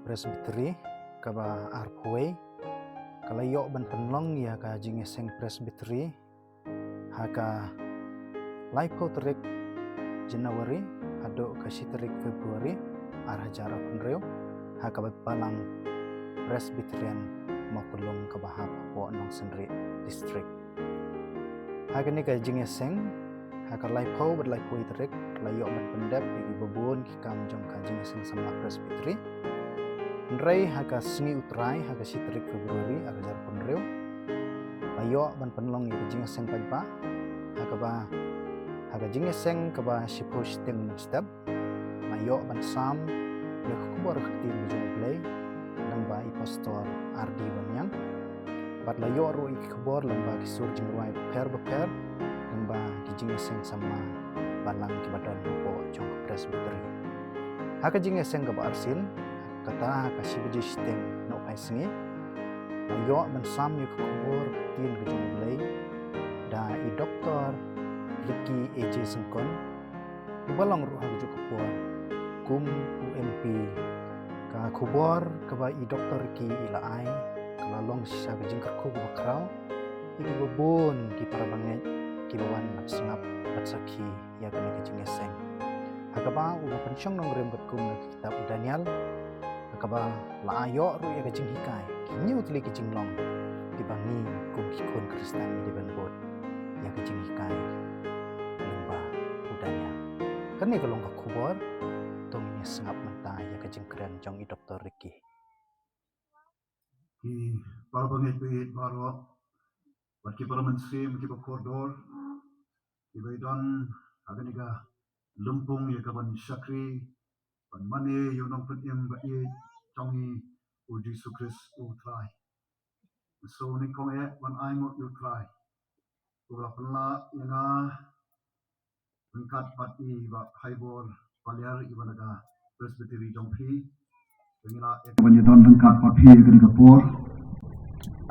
presbytery kaba arpway kalayo ban penlong ya ka jingeseng presbytery haka laipo terik Januari ado kasi terik Februari arhajar punreo haka balang presbyterian makulong kabahap po nong sendri district haka ni ka jingeseng haka laipo bad laipo terik layo ban pendep igi babun ki kam jong ka jingeseng sama presbytery Nrai haka sengi utrai haka si terik Februari arhajar punreo layo ban penlong igi jingeseng pagba haka jingeseng kaba sipo sting step layo ban sam le kubor khtin jong play lamba pastor Ardi Banyang bat layo ro ik kubor lamba kisur jingwai per lamba ki jingeseng sama balang ki badon po jong presbytery haka jingeseng kaba arsin kata haka si biji sting no pai sengi layo ban sam yu kubor khtin jong play da i doktor Ricky AJ Sengkon balong ruh haju kupor kum UMP ka kubor kaba i doktor Ricky ilaai kalalong sisa bijing kerku bakrau iki babon ki parabangai ki bawan mat sengap bat sakhi ya kana kejingeseng hakaba u pensyong nong rem kat kum kitab Daniel hakaba la ayo ru ya kejing hikai kinyu tli kejing long dibangi kum kikon Kristen di banbot ya kejing hikai Kani kalong kakubor, tong ini sengap mentah ya kejengkeran jong i Dr. Ricky. Ki para pengikut baru, bagi para menteri, bagi para koridor, ibai don agar niga lumpung ya kaban syakri, ban mani yunong penyem bagi jongi uji sukses utrai. So ni kong ban aimut utrai, ulah pernah yang Engkat pati bak haibor paliar ibanaga presbytery jongpi pengila banyeton engkat pati akan kapor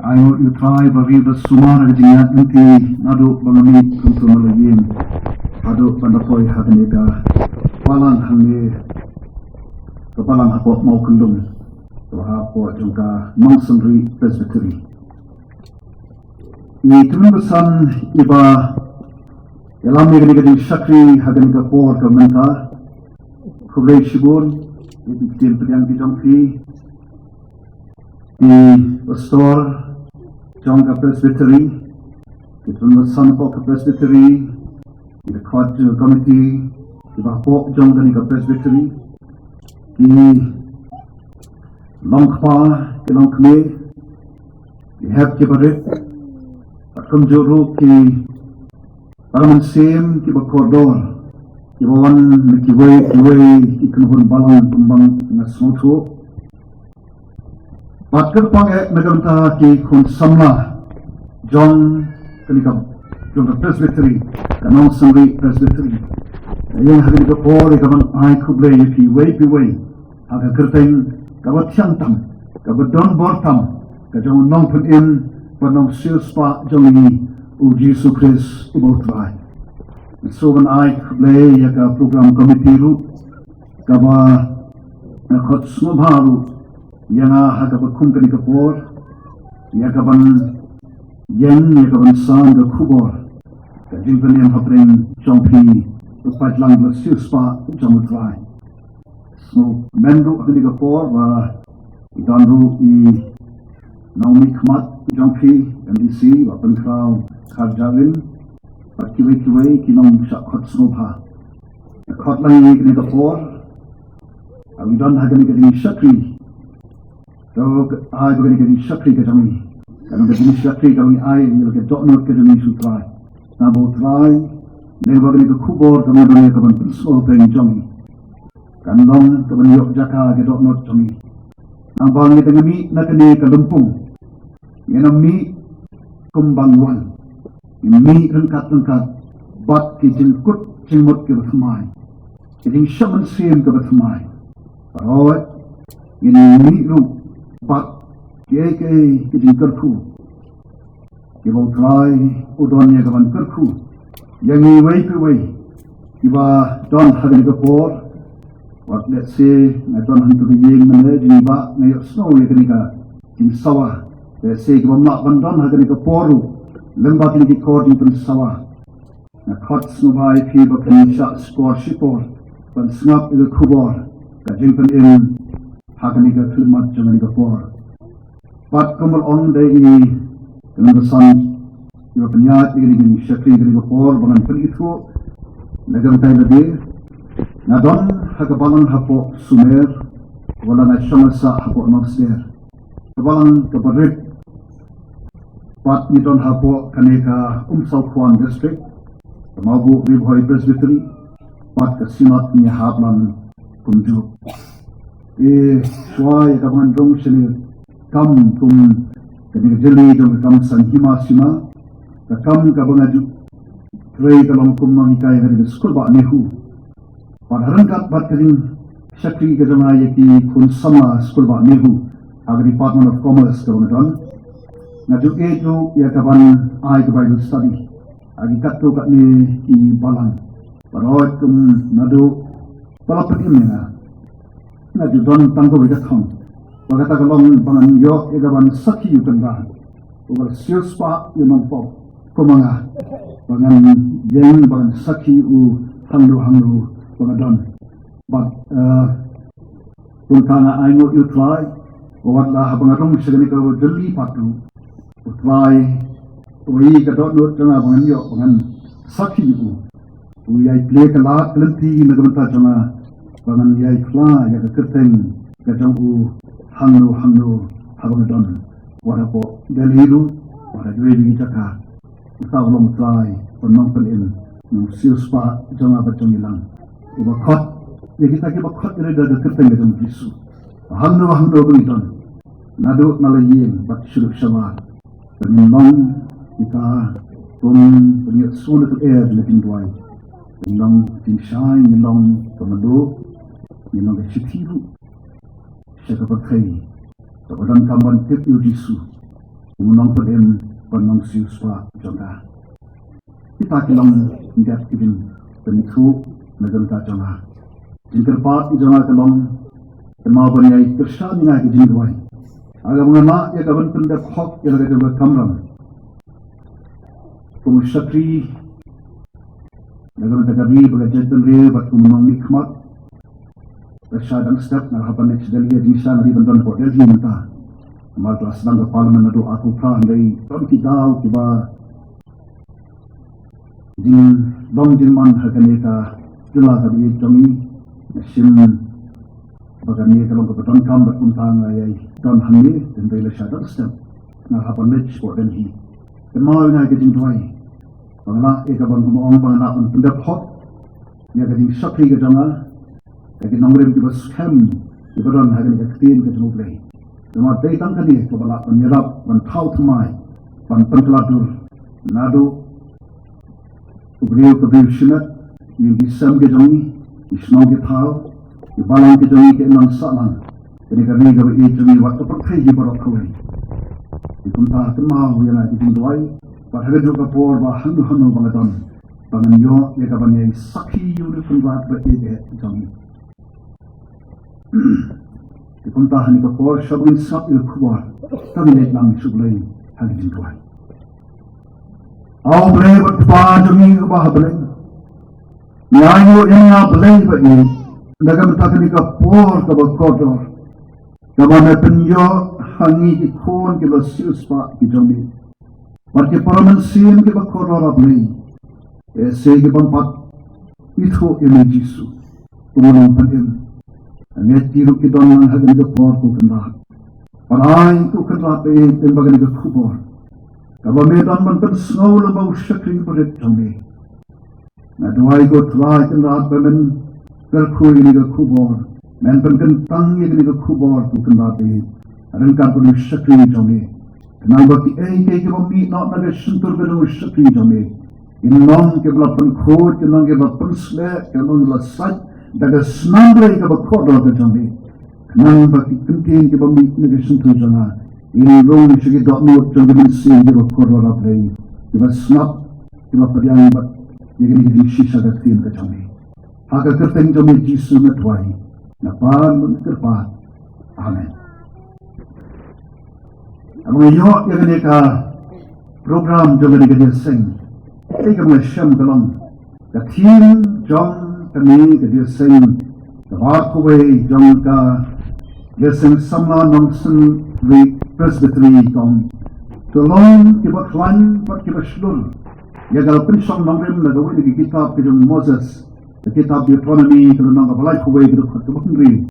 ayo utrai bagi bersumar jingat nanti nadu bangami kuntum lagi adu pandapoi haganega palang hangi kepalang hapok mau kendung hapok jongka mangsengri presbytery ini tuan besan iba Dalam negeri syakri hagan kapor komentar kublai shibun itu tim yang dijangki di pastor jangka presbytery itu pesan pok presbytery di court committee di bapok jangka ni presbytery di longkpa di longkme di heb kibaret akan juru ki Paraman sem ki bakordor ki bawan ki way ki kunhun balang tumbang na soto patkar pang naganta ki kun samla John kanikab John presbytery kanong sangri presbytery yang hari ko por kaman ai kublay ki way aga kerteng kabat siantam kabadon bortam kajong nong pun in panong silspa jongi uji sukses ibotrai. So when I play yaka program committee ru kaba khot snobharu yana haka bakum kani kapor yaka ban san ga khubor ka jingpani am hapren chompi upat lang la siuspa jamutrai. So mendru kani kapor wa idanru i Naomi Kmat jompi MDC wa penkrau Karjawin, kiwai kinong syakot snobha. Kot lagi kini kapor, awidon hagan kini syakri. So, hagan kini syakri kami. Kalau kini syakri kami ai, yang kita doknor kami sutrai. Nabo trai, lewa kini kubor kami dunia kapan pensol peng jongi. Kanong kapan yok jaka kita doknor jongi. Nambang kita kami nak kini kalumpung. Yenami kumbangwan. Mi rengkat bat ki jengkut jengmut ke bersemai jadi syaman sim ke bersemai rawat ini mi ru bat ki jengkerku ki bau trai udonnya kawan kerku yang i wei tiba don hagan ke por What let's say na don hantu yeng mana jing ba na yo snow ye kenika jing sawah. Let's say kibam mak bandon ha kenika poru lemba kini kor jing pen sawah. Na kot snubai pi ba pen sha skor shipor ban snap ile kubor ka jing pen in ha kenika klimat jang kenika por. But kumul on day ini kenika san yo penyat ini syakri kenika por bangan pen itu negam tay lebih. Nadon hakabalan hapo sumer wala na shamasa hapo noxer kabalan kabarit pat nidon hapo kaneka South Kwan district kamabu Ribhoy Presbytery pat kasimat ni hablan kumju shwai kabangan dong sini kam kum kaneka jeli dong kam sanhima sima kam kabangan trei kalong kum mangikai kaneka skul ba nehu Padahal bat kering syakri ke jama yaki kun sama skul ba nehu agak Department of Commerce kemudian ngaju itu ya kapan ai ke Bible study agi katu kat ni i balang parot kum nadu palapat ini ngaju don tangko begatong bagata kalong bangan yo ya kapan sakhi yukan dah ugal siuspa yunongpo kumanga bangan yen bangan sakhi u handu Ramadan, but kuntana I know you try, or what lah bangarong segini kau jeli patu, try, oi kadot dot jana bangan yo bangan sakhi you, oi play kalat lenti nagamta jana bangan yai kla ya kerteng kadang handu habangadon, warapo deliru, waradweli jaka, kita belum try penong pelin, siuspa jana berjamilang. Ubakot, ya kita bakot dari dah kerteng dengan Yesus. Handu beriton, nadu nalayeng bat syuruk syawal. Penilong kita pengiat suara tu air lebih duai. Penilong tinsyai, penilong kemadu, penilong kecitiru. Syaka pakai, kepadang kamban ketiu Yesus. Penilong penilong siuswa jangka. Kita kilong menjat kibin peniku. Negam ta jama jingkar pat jama kalong kemauan yai kersan ngai ke jingwai aga mengama ya kaban pendak hok ya laga jaba kamram kum syakri negam ta gabi baga jaddan re bat kum nong nikmat rasyadang step na hapan ne chidali ya jinsan ri bandon ko del himta amal to aslang ga parliament na do aku pra ndai ton ki daw ki ba jing dong jingman hakane ka Jelas tadi kami sim bagani kalau kebetulan kami berkuntang ayai dan hamil dan bela syadar step nak apa match for dan hi. Kemau nak kita enjoy. Bangla ekaban kumong bangla pun pendap hot. Ya kita sakri ke janga. Kita nomorem juga scam. Kebetulan hari ini kita ke jemu play. Cuma datang kali kebala penyerap mentau temai penteladur nado beliau sunat yang disam ke jangi, isnau ke thau, ibalang ke jangi ke enam saman. Jadi kami kami jangi waktu perkai je barat kawai. Ipunta kemau yang lagi tinggalai, pada juga por bahan bangadan, bangan yo ya kapan yang sakhi yo ni punbat berede jangi. Ipunta hani por sabun sab il kubar, kami letlang sublai lagi tinggalai. Aw boleh bertapa jangi ke bah boleh. Nyayo yang boleh bagi negam tak nikah por kebakotor, kebanyakan penyo hangi ikon ke losius pak dijambi, marke paramensin ke bakotor boleh, sehingga bampat itu ini Yesus, kemudian penin, net tiru kita orang hangi ke por ku kendak, parai ku kendak tembaga ke kubur, kebanyakan mantan snow lebau syakri berat jambi. Na duai ko try kendat bemen kerkui ni ke kubur, men penkentang ni ke kubur ku kendat ni, rengkat pun syakri jambi. Kenal bagi ke bami nak nak sentur belu syakri jambi. Inong ke belapan khod, inong ke belapan slek, inong belasat, daga senandrai ke bakodo ke jambi. Kenal bagi kenting ke bami nak sentur jana. Inong syakri dok nuot jambi mesin ke bakodo rapai. Kita snap, kita pediang bat. Jadi ini sisa datin kecami. Agak kerteng jami Yesus metwai. Napan menterpat. Amin. Ang iyo yang ka program jangan digadir sing. Ika mga siyam kalong. The team jong kami gadir sing. The Barkaway jong ka gadir sing samla nongsen vi presbytery kong. Tolong kibat klan pat kibat slur. Yagal pinsong nongrim nagawin di kitab kajong Moses. The kitab Deuteronomy kalau nang balai Barkaway gadir khatubundri.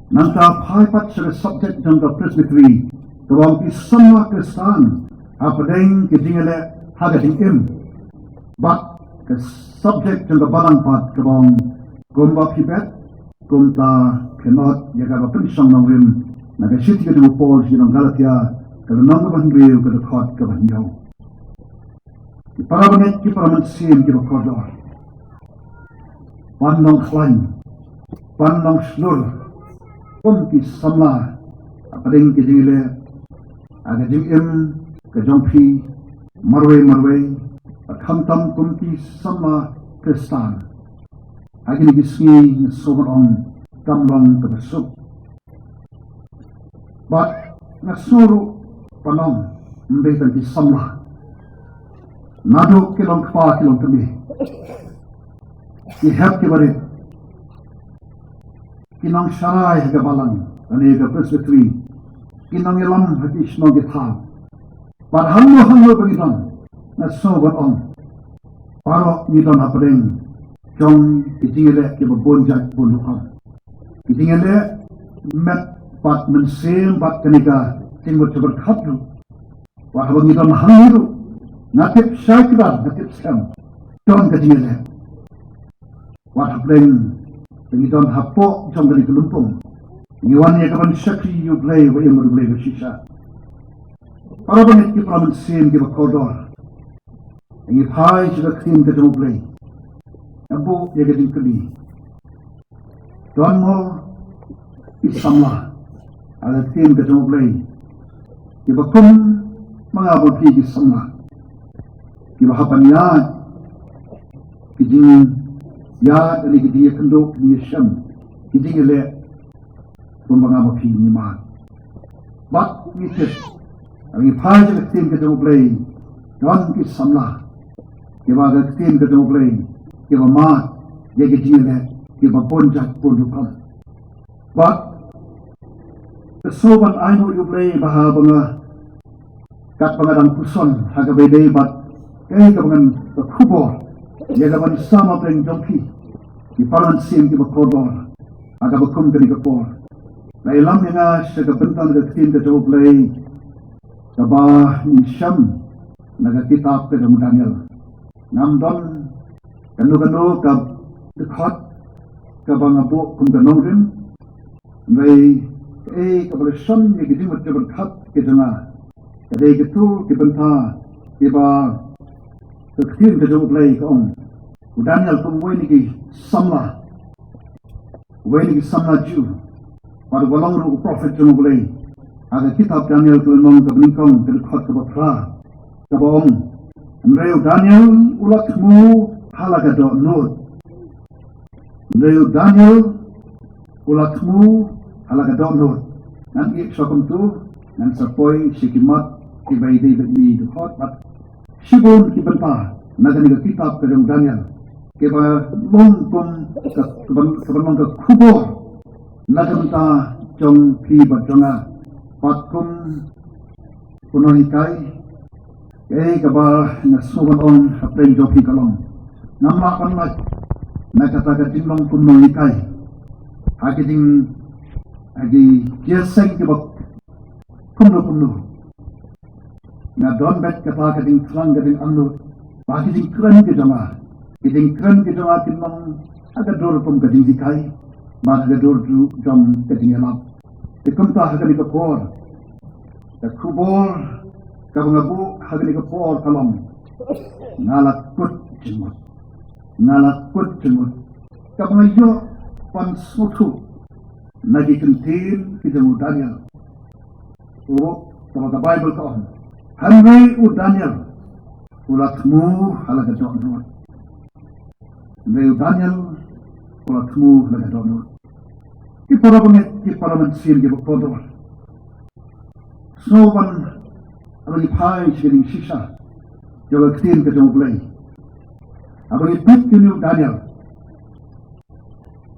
Nangka pai pat sa subject jong ka presbytery. Kawang isamla Kristan apadeng kejingale hagating im. But the subject jong ka balang pat kawang gomba pibet gomta kenot yagal pinsong nongrim nagasit kajong Paul sinong Galatia kalau nang kabandriw kada khot kabanyaw. Para banget ki para mansim ki bakodor. Panong khlan, panong slur, ki samla, apading ki jingile, aga jingim, ka jongpi, marwe, akhamtam ki samla Kristan. Agi ni gisngi sobrang kamlang kabasuk. But nasuru panong mbaitan ki samla. Nado kilong kpa kilong kami. Ihap ki barit. Kinang syarai haga balang. Ani haga presbytery. Kinang ilam hati isno githal. Par hango bagitan. Na sobat on. Paro nidon hapadeng. Jong itingele ki babonjak bulukan. Itingele met pat mensem pat kanika. Tinggal berkhatru. Wahab nidon hangiru. Natip syakrar, natip syam. Don kajingele. Wahab leng. Pengidon hapok jom dari kelumpung. Iwan ya kapan syakri yu blay wa yang berblay bersisa. Para banget ki pramen sem ki bakodor. Ingi pai sudah ketim ke jom blay. Abu ya gading keli. Don mo isamlah. Ada ketim ke jom blay. Ki bakum mengabut ki isamlah. Kibahapan yad, kijing yad ali kidiya kendok ni syam, kijing ele pembangama pi ni mat. Bat mitit, ang ipay sa ketim ka jumublay, don ki samla, kibaga ketim ka jumublay, kibamat, ya kijing ele, kibabonjak pundukan. Bat, kesoban ayno yublay bahabanga, kat pangadang puson, hagabay bat, kaya kapangan kubor, dia kapan sama peng jongki, di paran sim ki bakodor, aga bakum kani kapor. Lailam nga sa kabentan ka ketim ka joblay, kabah ni syam, nagakitab ka jong Daniel. Namdon, kanu ka dekhot, kabangabu kum kanongrim, may kabalasyon ni gidim at kabarkat ki jonga. Kadai gitu ki benta, iba ketim ka joblay kaong. Daniel pun way ni samla Jew. Pada walang ru prophet joblay. Aga kitab Daniel tu nong ka bingkong ka dekhot ka batra. Kabong. Andreu Daniel ulatmu halaga do nod. Andreu Daniel ulatmu halaga do nod. Nan ik sokom tu nan sapoi sikimat ibay di dekhot bat Sibon ki benta nagani ka kitab ka jong Daniel. Keba longkong kebanong ka kubor nagamta jong pi batjonga patkum puno hikai keba nasuban on hapren jong pi kalong namla panmat nakata ka tinglong puno hikai hakiting agi kiaseng keba kumno na don bet kata kading klang kading anu bagi ding kran ke jama kading kran ke jama tinong aga dor pum kading dikai ma aga dor tu jam kading elap ikumta hagani ka por ka kubor ka bangabu hagani ka por kalam ngalak kut jemut ka bangayo pan sutu nagi kentil kita mu Daniel o sama ka Bible ka on Henry u Daniel ulatmu halaga donut. Henry u Daniel ulatmu halaga donut. para bangit ki parliament sil ge bodo snoban abang ipai siring sisa jaga ktin ke jong play abang ipit kinu Daniel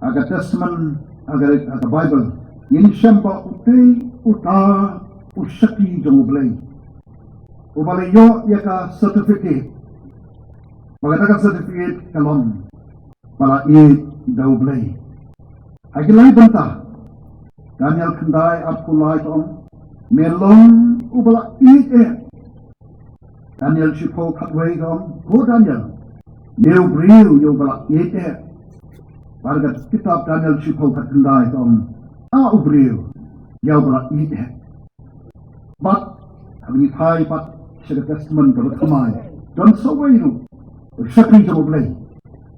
aga testament aga Bible ini syamba utai uta usaki jong play ubale yo yaka certificate magatakan certificate kalon para dau play agilai banta Daniel kendai apulai tong melong ubala Daniel sipo katway tong go Daniel new briu yo bala warga kitab Daniel sipo katendai tong ubriu yo bala but habis hai pat sebagai testament kalau kemai dan sawai itu sakri jauh belai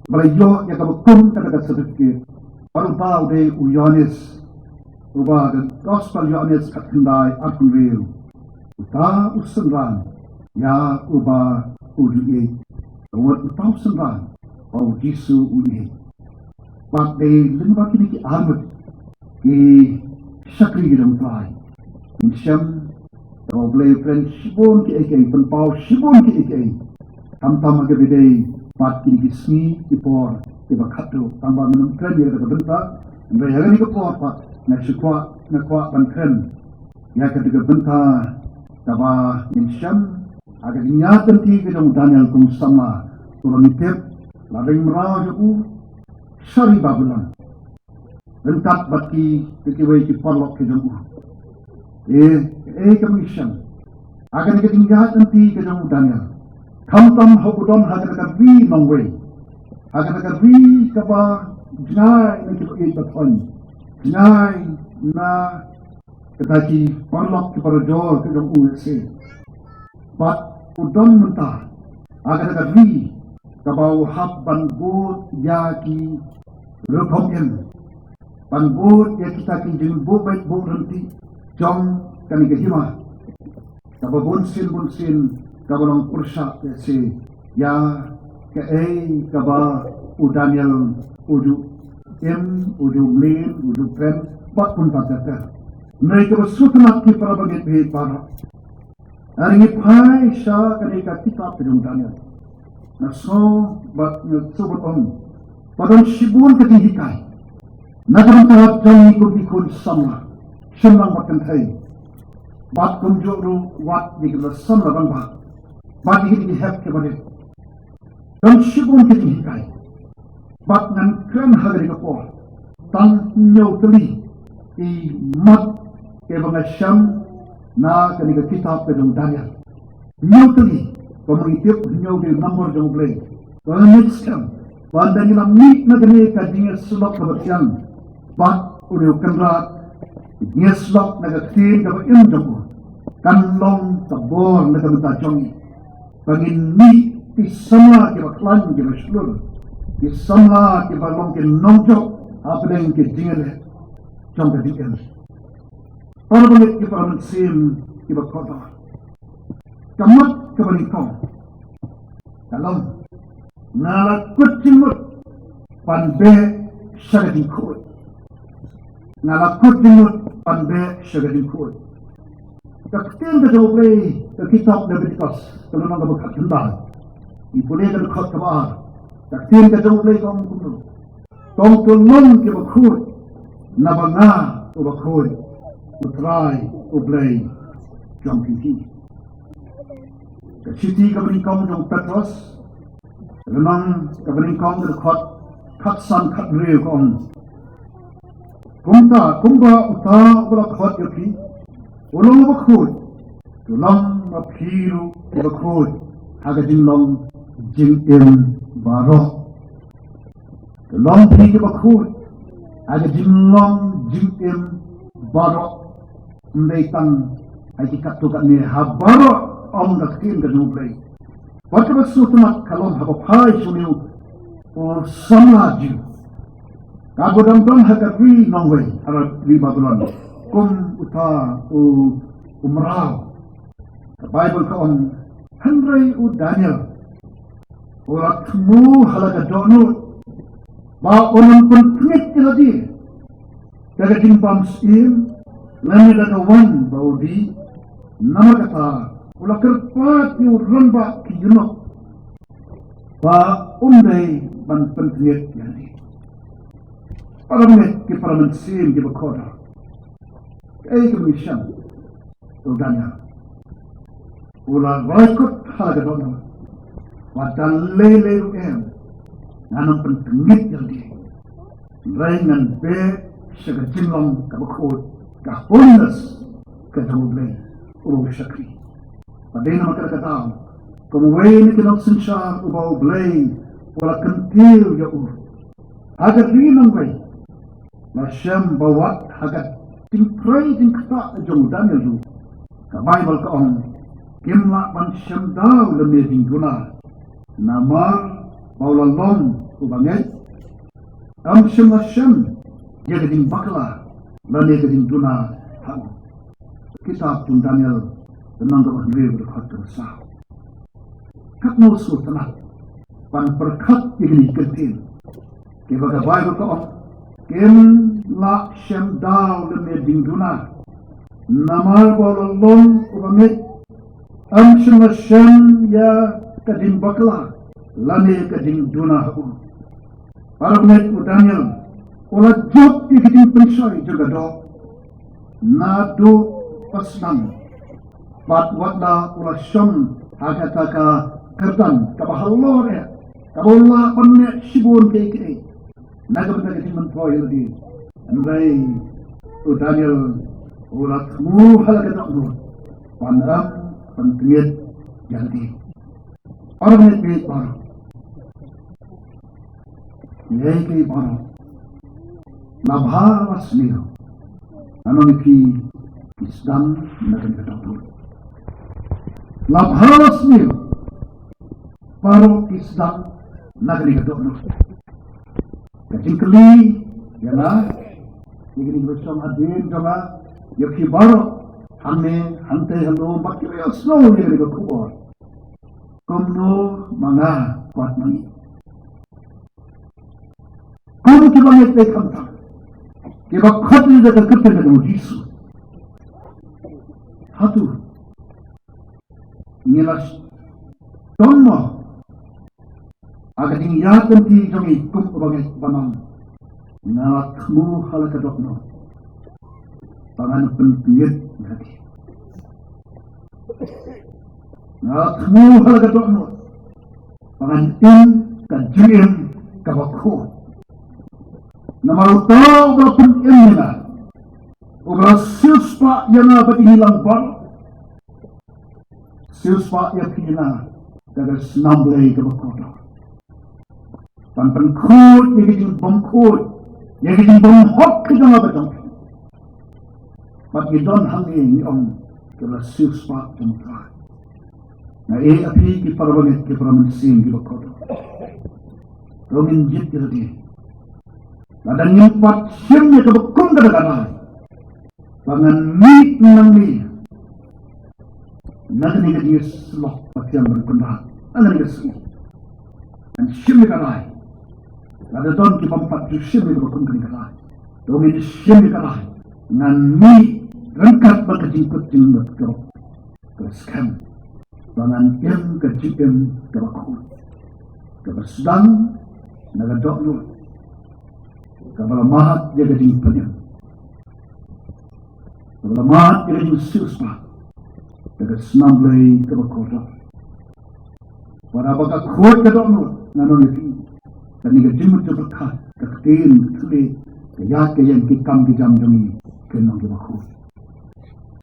balai yo yang kamu kum kata sedikit baru tahu deh Yohanes ubah dan gospel Yohanes katendai akun real uta usenran ya ubah uji awat uta usenran au Yesu uji but deh lembah kini ki amat ki sakri jauh belai insyam kalau boleh friend sibun ki ekai penpau sibun ki ekai tam age bidai pat kini ki sni ki por ki bakatu tambah minum friend dia kata bentar ndai hari ni ko pat na kwa ban friend ya kata bentar taba insyam aga nyatan ti ke dong Daniel kum sama kalau mitep laring meraju sari babulan bentak baki kiwai ki parlok ke dong commission akan ketinggalan nanti ke jauh Daniel kamtam hokudon hagar vi nongwe hagar vi kapa jnai nanti ko baton jnai na ketaki parlok ke parajol ke jauh USA but udon mentah agar vi kapa habban bot yaki republican ban bot ya kita kinjeng bot baik bot nanti jom kami kehima kaba bunsin kabalong kursa si ya kaba Daniel uju uju friend bat pun patata mereka bersutnak ki para bagit bihit para hari pai sya ketika kitab pedung Daniel naso bat nyusubut padon sibun ketihikai nagaran tahap jami kubikun sama senang makan thai bat kunjuk ru wat di kelas bang ba bat di hep ke bade dan sibun ke hikai bat ngan kran hagari ke por tan nyau keli i mat ke bang syam na ke kitab ke Daniel nyau keli komunitif nyau di nomor jong play dan next time bandang lam ni na gani ka dinga sulok kabatian bat udah kenrat Yeslok nagatin kaba imdong kanlong tabor nagatajong pagin ni isama kiba klan kiba slur isama kiba long ke nongjo apeleng ke dingere jong ka diken para balik kiba mansim kiba kota kamat kiba nikong kalong nalakut timut panbe syagatin kuat nalakut timut panbe syagatin kuat kakten ka jauh play ka kitab Leviticus kalau nang bakat hendak boleh ka dekat ka ba kakten ka jauh play kong tulong ke bakut na banga o bakut o try o play jump piti ka city ka bringkong jong Petros renang ka bringkong dekat katsan kat real kong kumba uta berakhat yaki ulong bakut tulang mapiru bakut haga jinlong jingin baro tulang pi bakut haga jinlong jingin baro mbaitan haji katukat ni habaro om dakin ganublay waktu bersutnak kalon habapai suniu o samlaju kagodang dong hagawi nongway harap di Babylon kum uta umraw the Bible kaon Henry Daniel urat mu halaga donut ba unang pentingit tadi Daga timbam sim, lani daga wan baudi, nama kata, ula kerpat ni urun ba ki yunok, ba undai ban pentriet yani. Paramet ki paramet sim ki bakoda, kaya kemisam, udanya, ula raikut halaga dono, wadan lele em, nanam pentriet yani, raingan be. Syaga jinglong ka bakod ka holiness ka tamublay uro syakri. Paday na magkakataon, kumuway ni kinoksin siya ubaw blay wala kantil ya uro. Agad rin ang way na siyang bawat agad tingpray tingkata na jong Daniel ru. Ka Bible ka on, kimla pan siyang daw lameding guna na mar baulalong ubangay. Ang siyang na siyang dia keding bakla, lalu keding tuna hang. Kitab pun Daniel tenang dapat beliau berkat tersah. Kat musuh tenang, pan berkat ini kentil. Kepada Bible kau, kem la shem dal demi ding tuna. Nama bolong ubangit, am shem ya keding bakla, lalu keding tuna hang. Para penit Daniel. Ola job di kiting pensoi juga do nado pasnan bat watna ola shom agata kerdan ka bahalor ya ka bola panne sibun ke kire naga benda kiting mentoi lagi andai Daniel ola tmu halaga do panram pentriet jadi orang ni baru yai baru Labharas niyo. Ano ni isdam na ganito. Labharas niyo. Paro isdam na ganito. Katingkali, yan na. Yung ginigosong adin, jama. Yung kibaro, hante, halo, bakiraya, snow, yung ginigosong. Kumno, mga kuat mangi. Kung kibangit ay kantang. Kiba khotli da katte da mujisu hatu nilas tonno aga ding yatan ti jogi kum bagai banam na khmu halaka dokno pangan pentiet lagi na khmu halaka dokno pangan in kajim kabakho Namalutaw ba pun-in na ubra silspa yan na ba't hilang ba? Silspa yan pinina daga snamblay ka bakoto. Panpankod, yagiging bangkod, yagiging banghok ka na ba dyan? Ba't gidon hangin yung kala silspa yan ka? Na api kiparabangit kiparamansin ki bakoto. Rongin jit kira dan nyempat siyangnya kebekong kadang-kadang pangan mit nang ni nanti ni dia seloh pakaian berkendang nanti dia seloh dan siyangnya kadang ada don ki pampat siyangnya kebekong kadang-kadang dong ini siyangnya kadang ngan mit rengkat berkejingkut jingkut kerok teruskan pangan yang kejingkut kebekong kebersedang nagadok lu Kabala mahat dia gading panya. Kabala mahat dia gading silspa. Daga snamblay kabakota. Para baka kuat ka doon nanon iti. Kani gading mo berkat kaktin tuli kaya yang kikam kijam demi kenong kabakot.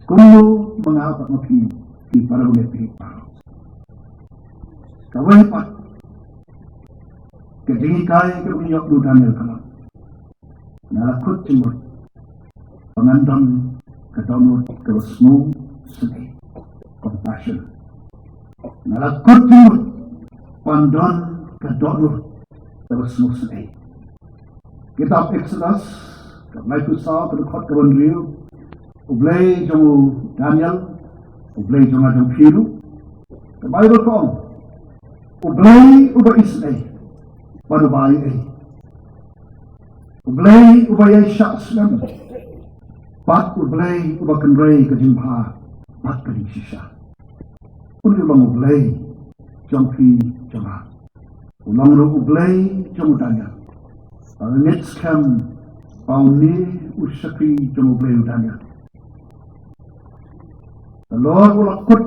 Kuno mga apat mapi di para ulit pa. Kawai pa. Gading kaya kabinyak lu Daniel kalam. Nalakot timur, pengandang kedomur kerusmu sedih, compassion. Nalakot timur, pandon kedomur kerusmu sedih. Kitab Exodus, kablay kusah kedekot kawan riu, ublay jamu Daniel, ublay jamu Firu, kabay berkong, ublay uba Israel, pada bayi Ublay ubaya syaks lam. Pat ublay ubakan ray ke jumpa. Pat kali sisa. Ulang ublay jongfi jama. Ulang ublay jong danya. Next come pauni usapi jong ublay danya. Lord ulakut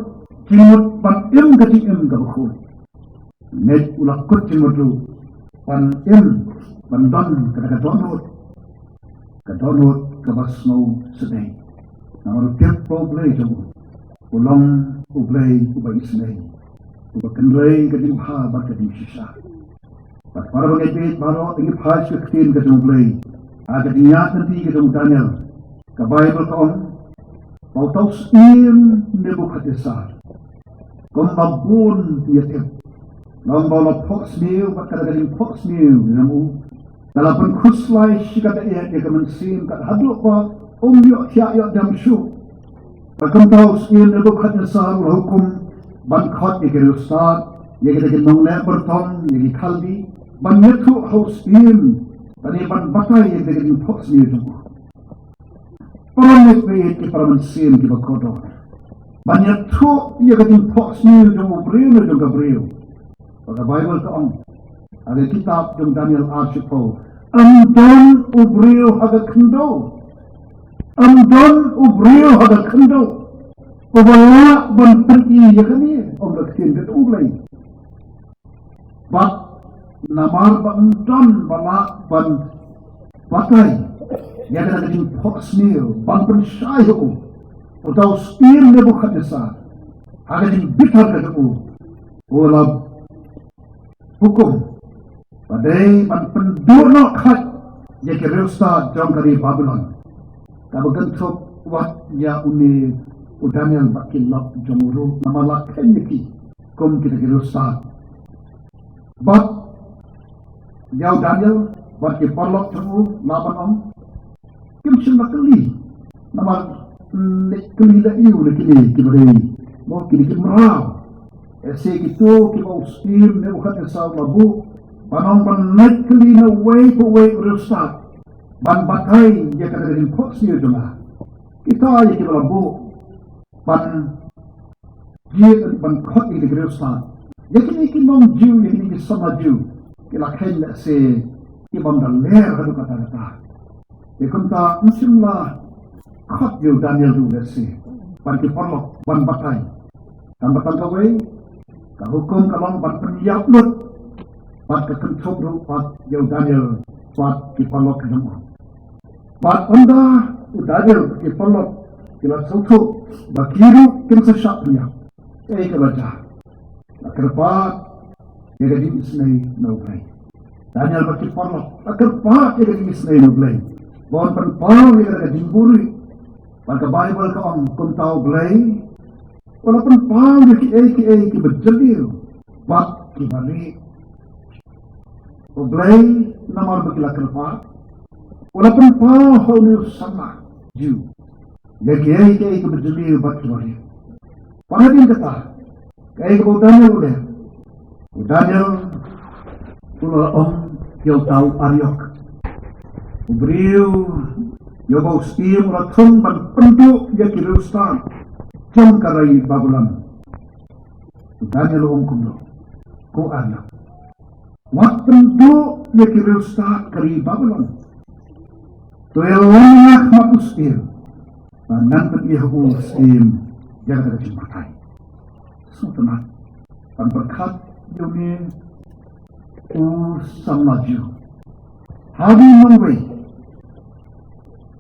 timut pan im ke tim ke bakul. Net ulakut timut lu pan im pan don ke donut ke basno sedai. Namun tiap ublay jong ulang ublay ubay isnay. Ubakan ray ke jumpa bak ke sisa. Para bagay baro ingip haj ke ktin ke jong ublay. Agad ingat nanti ke jong Daniel. Ke Bible ka Pautaus im Nebukadnezar. Kumbabun yatib. Lambala poks niu bakadagaling poks niu namu. Dalapan kuslay shikata iya kamansin kat haduk pa umyo tiayo damshu. Pagkuntaus im Nebukadnezar hukum bankot ikirustat yakidagin nongle bertong yaki kalbi banyetu haus im baniban batay yakidagin poks niu jumbo. Paramit bayit ki paramansin ki bakodo. Banyak tu ia kating poks ni jong Gabriel na jong Gabriel. Pada Bible kaong ada kitab jong Daniel Archipo. Amdon Gabriel haga kendo. Amdon Gabriel haga kendo. Pabala ban pergi ya kani om laksin kat ublay. Bat namar ban don bala ban batay. Dia kata kating poks ni ban pensyayo. Atau spir Nebukadnezar. Ada yang bitar kata Olab hukum. Padai ban pendurno khat. Dia kira ustad jom kari Babylon. Kaba gentuk wat ya uni Daniel bakilap jomuru nama lakhan yaki. Kum kita kira ustad. Bat ya Daniel bat ki parlok jomu laban om. Kim sila kali nama kali la iu la kini kibari mo kini kimrao ese gitu kiba usir Nebukadnezar labu panong ban kali na way rusat ban batay dia kata dari poks niu joma kita ya kiba labu ban dia ban kot ni rusat dia kini kinong jiu dia kini sama jiu kila kain la se kiba ndaler hadu kata dia kata insyaAllah kot jiu Daniel du lesi ban ki parlok ban batay dan batang kawai ka hukum kalong ban penyiap lut ban ke kentuk du bat jiu Daniel bat ki parlok ke jemur bat anda Daniel ki parlok kila sautu bakiru kin sesyak penyiap ke baca akhirpat dia jadi isnai naublay Daniel baki parlok akhirpat dia jadi isnai naublay bon penpal dia kata jimburi maka Bible ka ang kuntao blay wala penpal dia ki berjelir bat ki balik o blay namar bakila kerpa wala penpal hau ni sama jiu dia ki berjelir bat ki balik pada din kata kaya ka Daniel udah Daniel pula om yang tahu Ariok Gabriel yo bau stim rathun ban penduk ya kirustan jom karai Babylon Daniel om kumlo ko ana wat penduk ya kirustan kari Babylon to elak maustim nan peti hu stim jaga cimakai sutana pan berkat yo ni samaju habi mangwei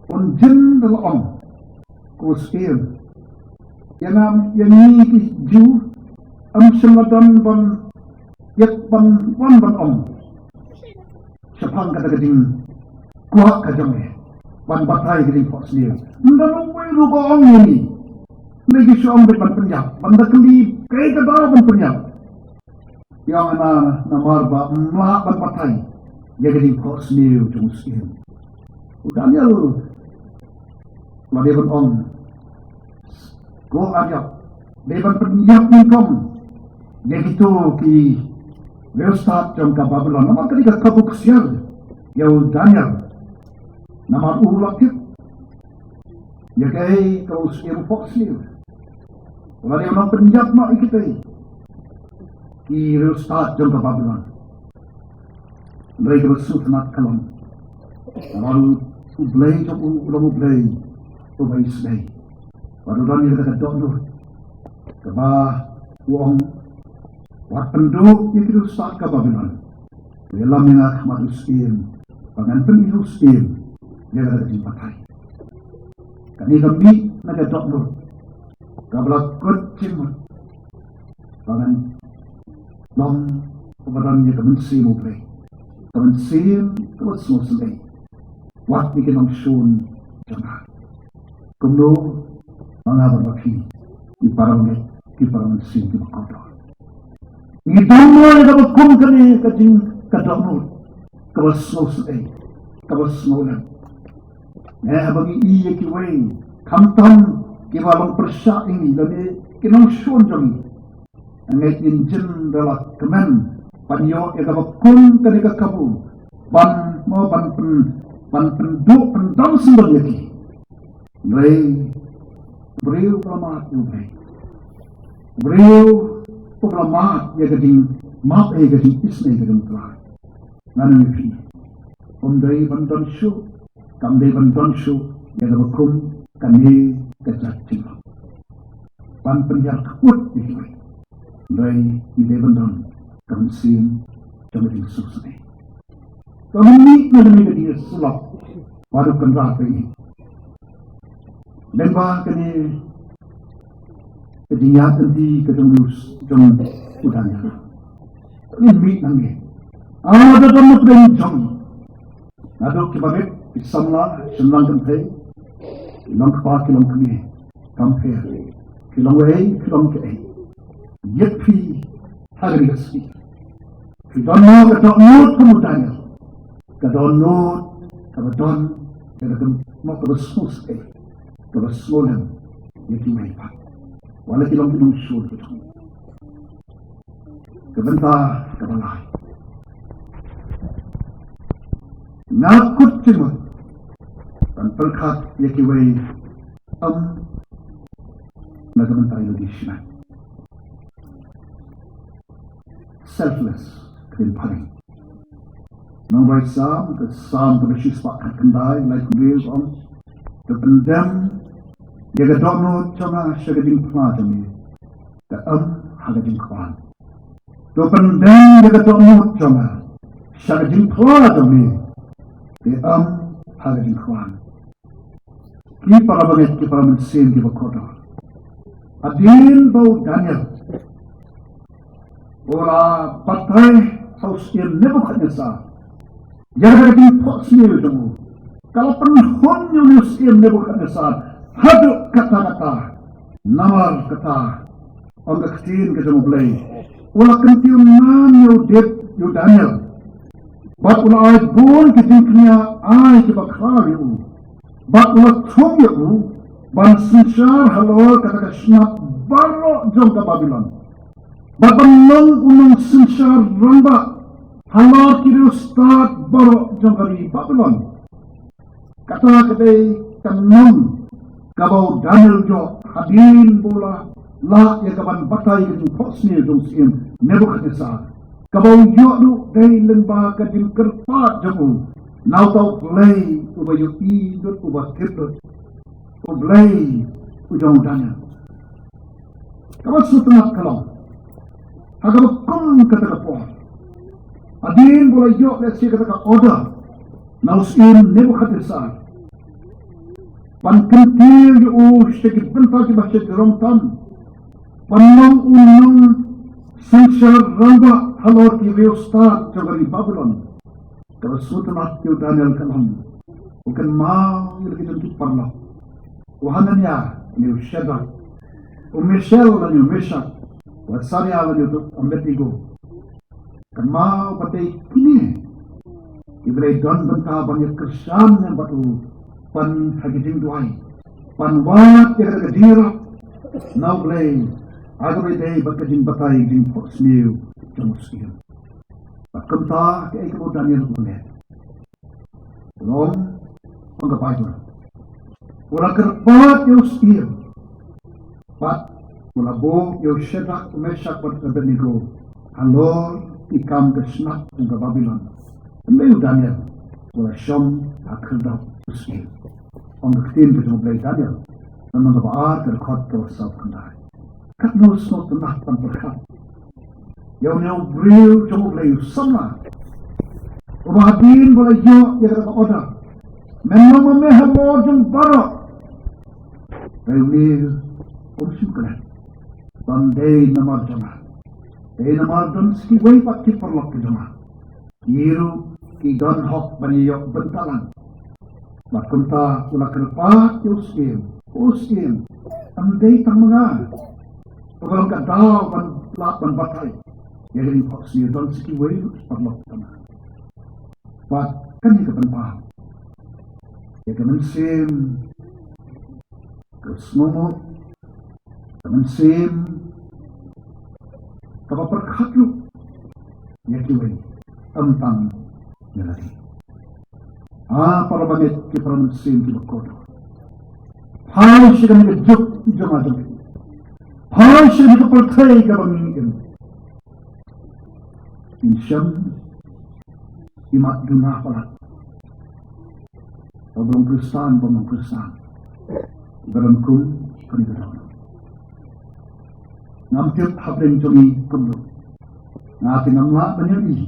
Unjin dalam kuspir, yang ni kiju, sematan ban, ban sepang kata keding, kuat kajang ban batai keding fox ni. Dalam way lupa orang ni, lagi suam ban penyap, ban dakli, kaya kata ban penyap. Yang ana namar ba mla ban batai, dia keding fox ni ujung skin. Daniel Dewan om, ko ajak, dewan penyiap ni kom, jadi tu ki, leostat jom ka Babylon, nama ketika kabuk sial, yau Daniel, Nama ulang tip. Ya kay kau skim fox ni. Wala dia orang penjat nak ikitai. Kira start jam ke Babylon. Mereka bersut nak kalam. Lalu ublay jam ublay. Ubay slay. Baru orang yang kata tu. Kebah uang. Wak penduduk itu start ke Babylon. Dalam yang akan skim. Pangan peniru skim. Dia kata jimpatai. Kami kami nak ada doktor. Kabla kucing. Pangan long keberan dia kemensi mubay. Kemensi kemensi selai. Waktu kita nongsun jangan. Kemudian mengabar lagi di parangnya di mensi di makota. Ini semua yang dapat kum kini kajing kadamur kemensi selai. Kemensi selai. Bagi iya kiway, kamtam kiwalang persya ini dari kinong syun jami. Angay injin dalam kemen panyo yang dapat kum ketika kabu ban mau ban penduk pendam sembel lagi. Beriu pelamat ubay. Beriu pelamat ya gading maaf gading isne gading telah. Nanti ni umday bandan syuk. Kami bantuan su yang berkum kami kejati. Pan penjar kuat ini. Dari ide bantuan kami sim kami susah. Kami ni dia sulap baru kenal ini. Lembah kini kejinyat di ketembus jom udahnya. Ini nanti. Ada dalam perenjang. Ada kebabit. Isamla, senang kentay, kilang kapa, kilang kami, kampir, kilang way, kilang kay, yepi, harigasi. Kidono, kadonot, kamudanya, kadonot, kabadon, kadagam, makabasus kay, kabasulan, yepi may pa. Wala kilang pinungsul ito. Kabanta, kabalay. Nakut cimut. Dan perkat yakiway nagamentay lagi siya. Selfless krinparing. Nang right sam, the sam to the shispa kakandai, like reels on the pendem, yagadono chama shagading plajami, the hagading kwan. The pendem yagadono chama shagading plajami, the hagading kwan. Ki para banget ki para mensin ki bakoda. Adil bau Daniel. Ora patay haus yang Nebuchadnezzar. Jaga di posnya itu. Kalau penhon Yunus yang Nebuchadnezzar haduk kata-kata, namar kata, orang kecil kita mulai. Ora kentiun nam yu Daniel. Bat ula ay bon kitingnya ay kibakar yu. Bat ula thong yu. Ban sinsyar halo kata snap baro jom ke Babylon. Bat banong unong sinsyar ramba halo kiri start baro jom ke Babylon. Kata kadai kanong kabau Daniel jo hadin bola la ya kaban batay ke posni jom sim Nebuchadnezzar. Kabau yo du dai lemba ka din kerpa jom. Now tau play ubayu idut ubah kibut. Ublay ujong Daniel. Kawan setengah kalau agak kum kata kapor. Adin boleh jauh lesi kata ka order. Nausin Nebuchadnezzar. Pan kentil yu sedikit bentar di bahasa Jeromtan. Panong unong sensor ramba halor ki reostar jagari Babylon. Kalau setengah yu Daniel kalam. Bukan mau yang kita parla. Wahananya ni Shadrach, Michelle ni Meshach, Wasanya ni Abednego. Kamau patai kini, ibrei don benta banyak kersan yang batu pan hagiding duai, pan wat yang kedira, now play, agawe day bakajing batai jing posmiu jamuskiu. Pakemta ke ikaw Daniel ulit. Long on the Bible. Wala kerpat yung spear. Pat, wala bo yung Shadrach, Meshach, at Abednego. Halor, ikam kesnak ng Babylon. May Daniel, wala siyang akhirdaw yung spear. Ang nagtin ka yung blay Daniel, na mga baar kerkat ka sa kanday. Kat no snot na nakpan perkat. Yaw niyong real yung blay sama. Umahatiin wala yung yung order. Memang memeham yung barok. Kayo umsukran. Bandai namar jama. Namar dan skiway pat kiparlok ke jama. Iru ki don hok baniyok bentalan. Makunta ula kerpat uskim. Andai tang mga. Pagkalang kadaw ban batay. Yakin hok siya don skiway parlok jama. Pat kan ika benpah. Yakin sim Kesnomo, teman sim, kapal perkhatlu, yakiway, tentang nyalari. Para banget kita sim kita kodo. Hai siya kami kejuk jama-jama. Hai siya kita percaya kabangin. Insyam, imat dunah palat. Belum Kristan. Berangkum kanigarawan. Namtip habring jami kumlo. Natin ang mga banyari.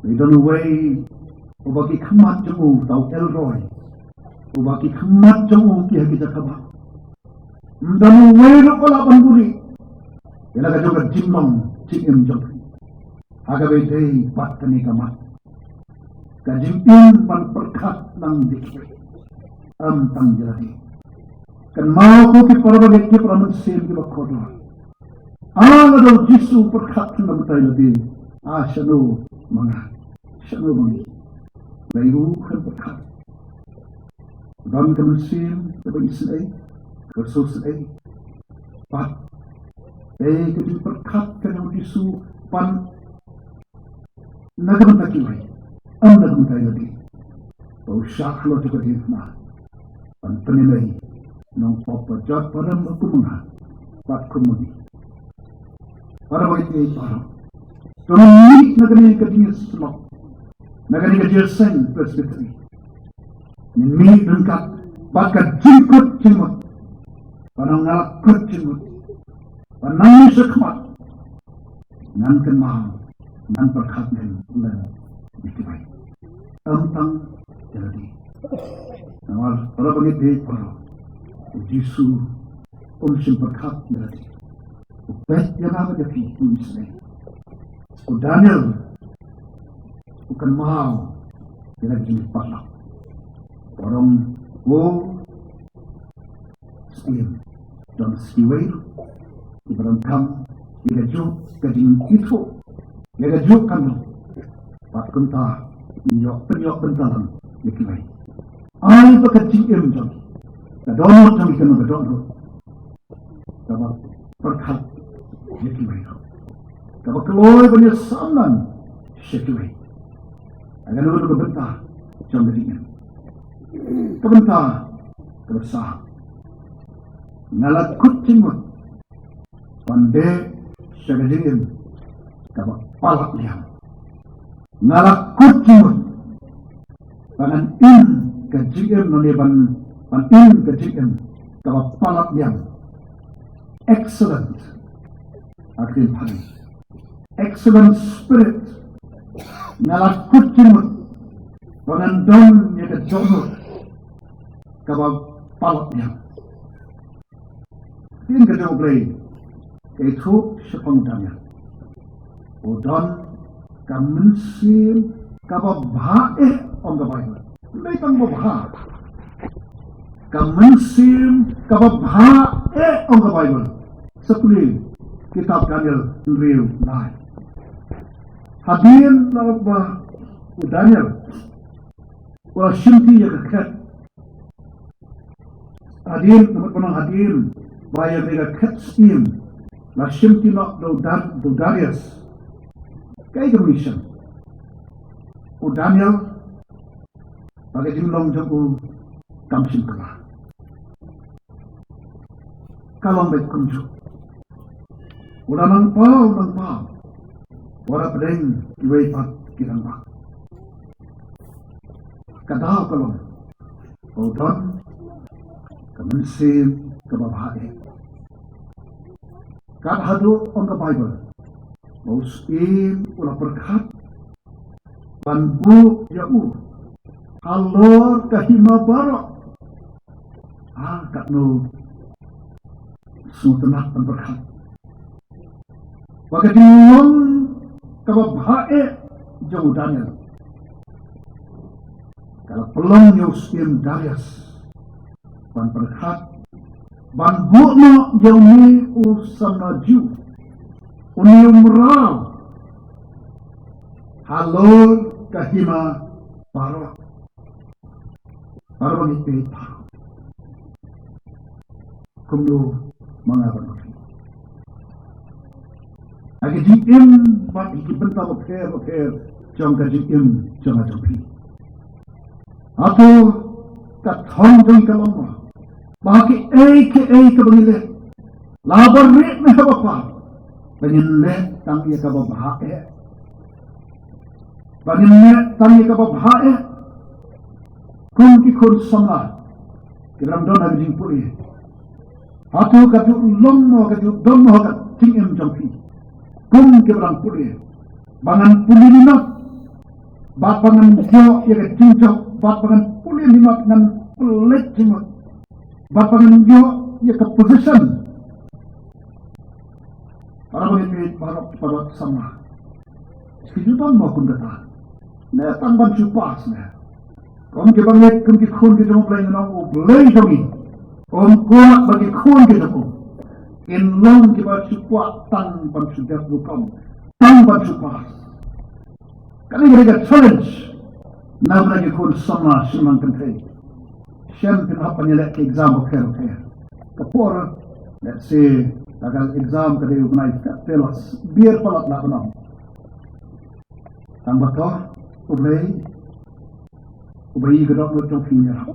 Idan way ubaki khamat jamu tau Elroy. Ubaki khamat jamu kiha kita kaba. Mdanu way no pala panguri. Ila ka juga jimbang cingem jok. Agabe day pat kani kamat. Kajimpin pan perkat nang dikwe. Tang jari. Kan mau ko ki parabalik ki praman sim ki bakhodla. Adaw Jisu perkat ng tayo nabi. Shano mangi. Layu kan perkat. Dan kan sim tabi islay. Kursus ay. Pat. Kadi perkat kan ng Jisu pan nagaman takiway. Ang nagaman tayo nabi. Pau syaklo juga hifna. Pan penilay. Nang papajat parang magkumunga. Pat kumuni. Para bagi para. Kami nagani kadinya selok. Nagani kadinya sen perspektif. Ini dengkat bakat jingkut jingkut. Panang ngalakut jingkut. Panang sekmat. Nan kenal. Nan perkat dan ulang. Dikibai. Tentang jadi. Nawar para bagi para. Jisu umsim perkat jadi. Bet yang apa jadi tulisnya. Daniel bukan mau dia lagi pasang. Orang skim dan skiway diberangkam dia juk kajing itu dia juk kan pat kenta nyok bentalan dikiway. Ai pakajing jam. Kadang kami kena berdoa. Sebab perkat dikiway. Kalau keluar banyak saman, syekui. Agar lalu berbentar, jangan berikan. Kebentar, kebersah. Ngalat kucingmut, pandai syekujingin, kalau palak liam. Ngalat kucingmut, panan kejingin noliban, panin kejingin, kalau palak liam. Excellent, akhir hari. Excellent spirit ngalakut jimut pengendon yang kejonut kabab palaknya ini kejoblay itu sepengutangnya udon kamensil kabab bae on the Bible mereka membah kamensil kabab bae on the Bible seperti kitab Daniel real life. Hadirin Allah Daniel wala shimti ya kat hadirin teman-teman hadirin bayar mega kat scheme la shimti nak do Darius kay commission Daniel Bagi jumlong jauh kamsin kala. Kalong baik kunjuk. Udah nangpau. Wara pedeng iwei pat kirang bak. Kadal kalong. Udon. Kemensim kebabahae. Kad hadu on the Bible. Muslim ulah berkat. Banbu ya'u. Alor kahima barak. Kat nu. Semua tenah dan berkat. Bagi dimulong kebabahae jauh Daniel. Kalau pelong Muslim Darius. Dan berkat. Ban bukna jauh ni usam naju. Unium raw. Halor kahima barak. Barak itu barak. Kumlu mengawan lagi. Agi jiim bat iki bentar okir jong jiim jong ajopi. Aku kathong jong kaloma. Bagi ke bangilet. Labar rik me habapa. Bangilet tang ia kababahae. Bangilet tang ia kababahae. Kung ikon sama. Kiram don hari jingpuri. Atu katu lommo katu dommo kat tingem jampi. Kung kiram puri. Bangan puli limat. Bapangan jo ia kat cincok. Bapangan puli limat dengan pelet cimut. Bapangan jo ia kat position. Para begitu pada sama. Sekijutan mau kundata. Ne tamban cupas ne. Om ke banget kum ki khun ki jong play na o play jogi. Om kuat bagi khun ki jong. In long ki ba cupa tang ban sudah bukan. Tang ban cupas. Kali mereka challenge. Na lagi khun sama siman kentai. Shem pin apa ni lek exam okay. Kapor let's say agar exam kali organize telas biar palat nak benam. Tambah kau Ubay gedok lo jong finya.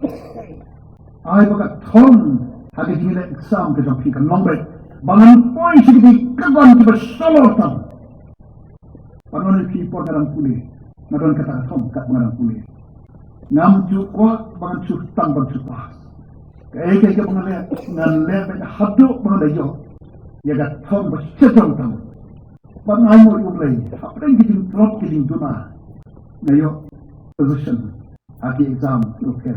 Ay bakat thong hagi jile exam ke jong fikan nombret. Bangan poin sigi kaban ke bersolortan. Panon fi por dalam puli. Nadon kata thong kat dalam puli. Ngam ju kuat bangan su tang ban su pas. Kaya ke bangan le hadu bangan dayo. Ya gat thong bersetong tang. Bangan mo ubay. Apa yang kita drop ke duna. Nayo position. Hati exam okay.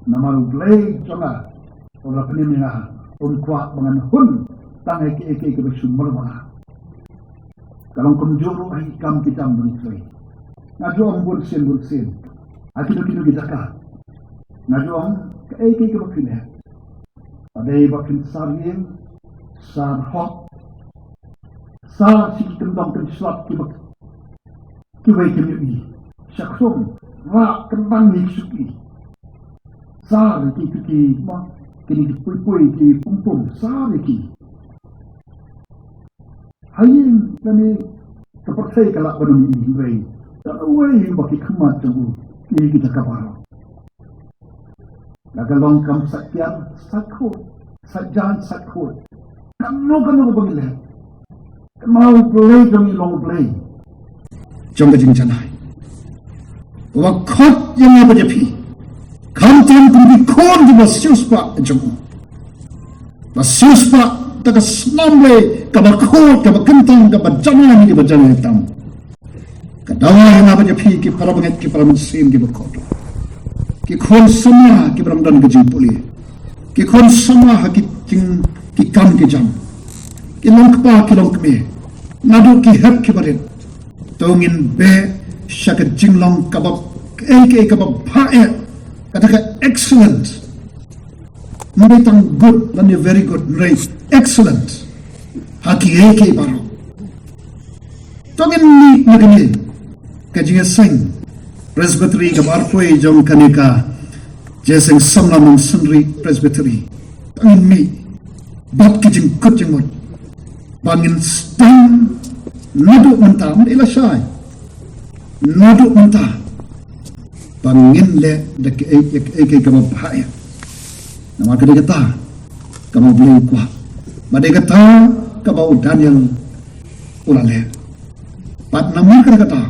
Nama ubay jonga. Orang penimnya kuat bangan hun tang eke bersumber mana. Kalau kumjuru ai kam kita bersui. Ngaju ang bursin. Hati kilo kita ka. Ngaju ang eke berkini. Adai bakin sarien sar hot. Sar sikit tembang tersuap kibak. Kibai kemi. Syakrum ra kembang ni suki. Sar ki ma kini pui ki pum sar ki. Hayin kami seperti kalau benam ini rei. Tak away bagi kemat jauh. Ini kita kabar. Lagalong kam sakyan sakho. Sajan sakho. Kano bagi mau play jong long play. Jong kajing janai. Wakot yang apa jepi. Kantin pun dikon di basiuspa jong. Basiuspa tak senamle kabakot kabakentang kabajana ni kabajana hitam. Kadawa yang apa jepi ki para banget ki para mensim ki bakot. Ki kon semua ki beramdan kajing puli. Ki kon semua ki ting ki kam ki jam. Ki long kpa ki long kme. Nadu ki hep ki barit. Tongin be syakat jinglong kabab eke kabab pa'e katakan excellent membetang good dan very good right excellent haki eke baru tongin ni nagani kajinga sing presbytery kabar pui jong kanika jeseng samla mong sunri presbytery tongin mi bab kijing kut jengmot bangin stang nadu mentah ilashay nadu mentah pangin le dek ek ka bahaya nama ka kata ka mau beli kuah badai kata ka mau Daniel ulale pat namar ka kata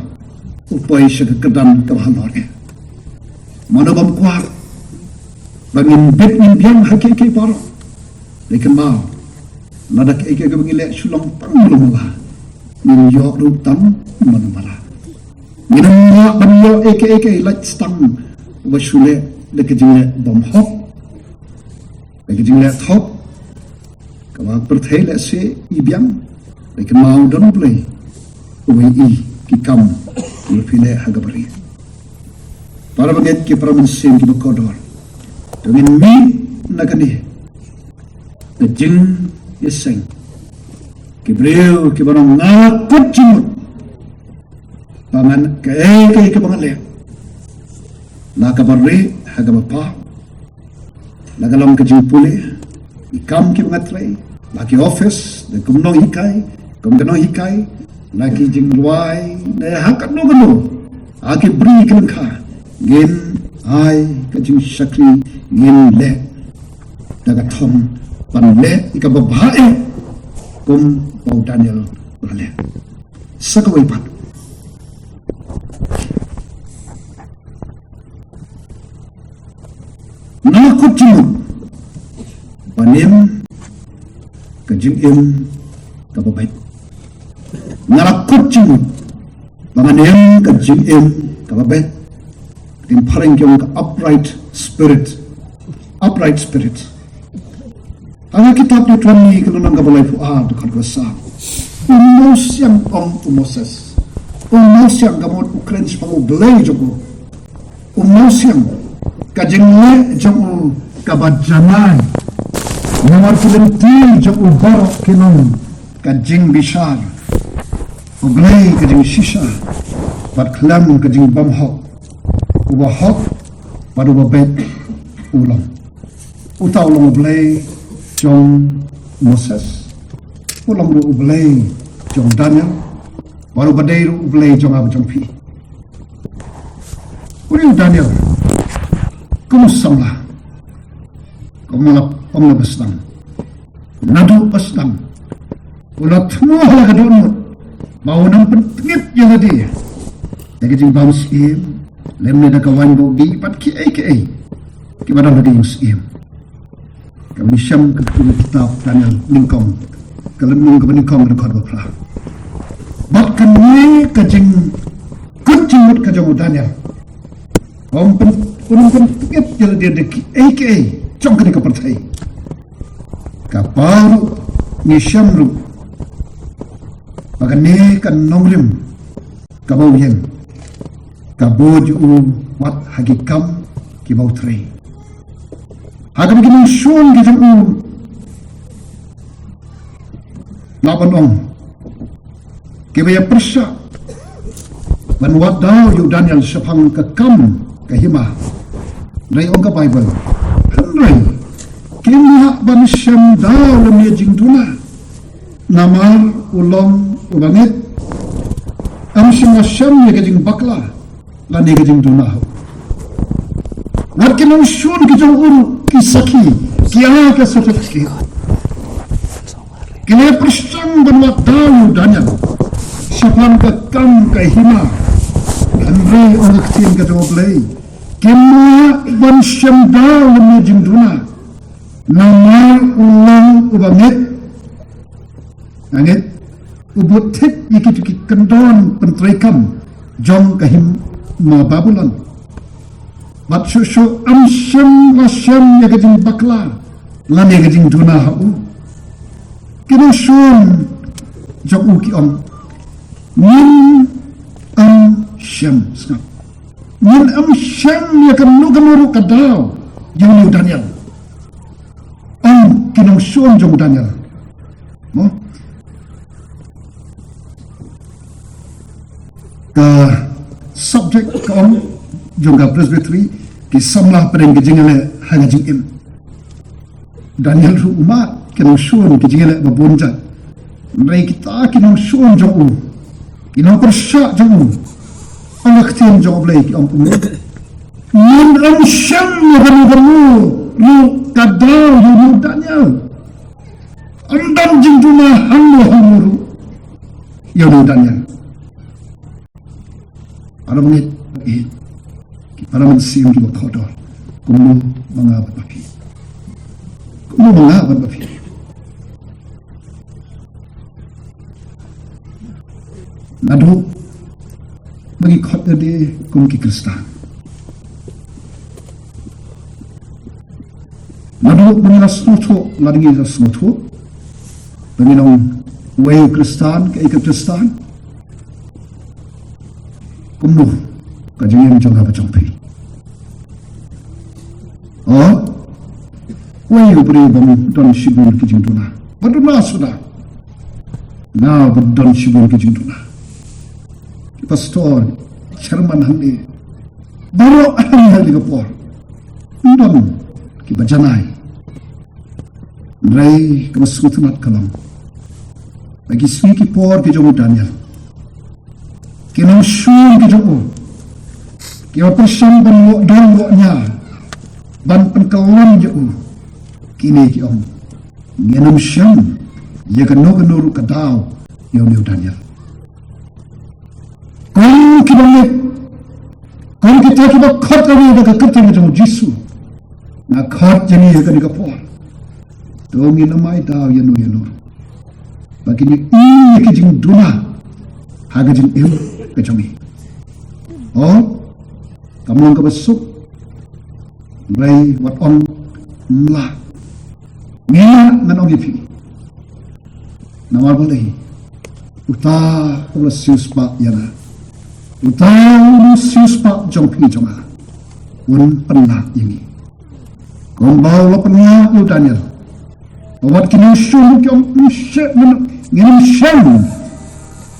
upai sa kedan ka halore mana bam kuah bangin bet min biang hakiki paro lekin mau ladak ek ka bangile sulang pangulung lah min yo rutan mana mala minumnya banyo eke light stang wasule lekejingle bom hop lekejingle top kawa perthele se ibiang lek mau don play uwi kikam lefile hagabari para baget ki provinsi ki kodor dengan mi nakani kejing yeseng kibreu ki barang ngakut cimut pangan ke pangan le na kabarre haga bapa na galam ke jipule ikam ki ngatre laki office de kumno hikai laki jingwai na hakat no gano aki bri kan kha gen ai ka jing shakri gen le daga thom pan le ikababhae kum pau Daniel le sakawai pat nakut cimut panim kejing im kababait nakut cimut panganem kejing im kababait tim paring kyong ka upright spirit ang kitab ni tuan ni kalau nang kabalai fuad kan kuasa umos yang Moses umos yang gamot Ukraine sepangu belai jogo umos yang kajengnya jauh kabajaman nomor kelenti jauh barok kinong kajeng bisar oblay kajeng sisa pat klam kajeng bamhok ubahok padu babet ulang utaw ulang oblay jong Moses ulang oblay jong Daniel baru badai oblay jong abjong pi uri Daniel kumusanglah kumala baslang nadu baslang ulat semua hala kadun mau nampen tengit yang tadi jadi jing bams im lemne da kawan bogi pat ki ki badan lagi im kami syam ke kitab Daniel ningkong kalau ningkong da kod bapla bat kan ni kajing kucimut kajang Daniel pen tengit yang dia deki trong cái kapal thai kaparu ni shamru magane kan nongrim kabau yen kaboju wat hagikam kibau thai agam gini shon gitu laban ong kibaya persa ban wat dau yu Daniel sapang ka kam ka hima rai ong ka Bible Henry kimha ban syam daw lemnya jingtuna namar ulong ubangit am syam ya gajing bakla la ne gajing tuna warkin am shun gajing uru kisaki kiya ka sotaki kine prisham ban wat daw Daniel syapam ka kam ka hima Henry ong ktin ka doblay kimia ban syam daw lemnya jingtuna namar ulang ubangit angit ubut tit ikit kendon pentrikam jong kahim ma Babylon bat shushu amsyam wasyam ya gajing bakla lan ya gajing duna hau kino shun jong uki om min amsyam snap min amsyam ya kamuru kadaw jong Daniel kinong shun jong Daniel mo ka subject kaum juga presbytery ki samlah pedeng kejingale hangajing im Daniel ru umat kinong shun kejingale babunja nrai kita kinong shun jong kinong persya jong anak tim jong blai ki ampun Min am syam kamu lu kadau yu Daniel. Andam jinduna hamu yu Daniel. Para mengit para mensim di kodor kumu mengabat bapi. Kumu mengabat bapi. Nadu bagi khotna de kum ki Kristan. Nadu mengira snoto lagi snoto. Menginong way Kristan ke ikat Kristan. Kumno kajian jangka berjumpa. Oh, way beri bang don sibul kijing tuna. Berdua sudah. Nah berdon sibul kijing tuna. Pastor Sherman Handi baru ahli di Kapor Indon kibajanai Rai kemaskutunat kalam bagi sui kipor ki jomu Daniel kinang syur ki jomu kaya persam ban nya ban penkawan jomu kini ki om ngenam syam ya kano kadau yau Daniel kau kibangit, kau kita kiba khot kami dah kekerja macam Yesus, nak khot jadi akan dikapor. Dongi namai tahu yanu, bagi ni ini kejing duna, haga jing kecami. Oh, kamu angkat besuk, mulai wat on mlah, mina menong ipi, nawar boleh, utah ulas sius pak yana. Utau sius pak jongpi jonga un pernah ini gombau lo pernah yu Daniel awat kini syum kiom syek ngirim syam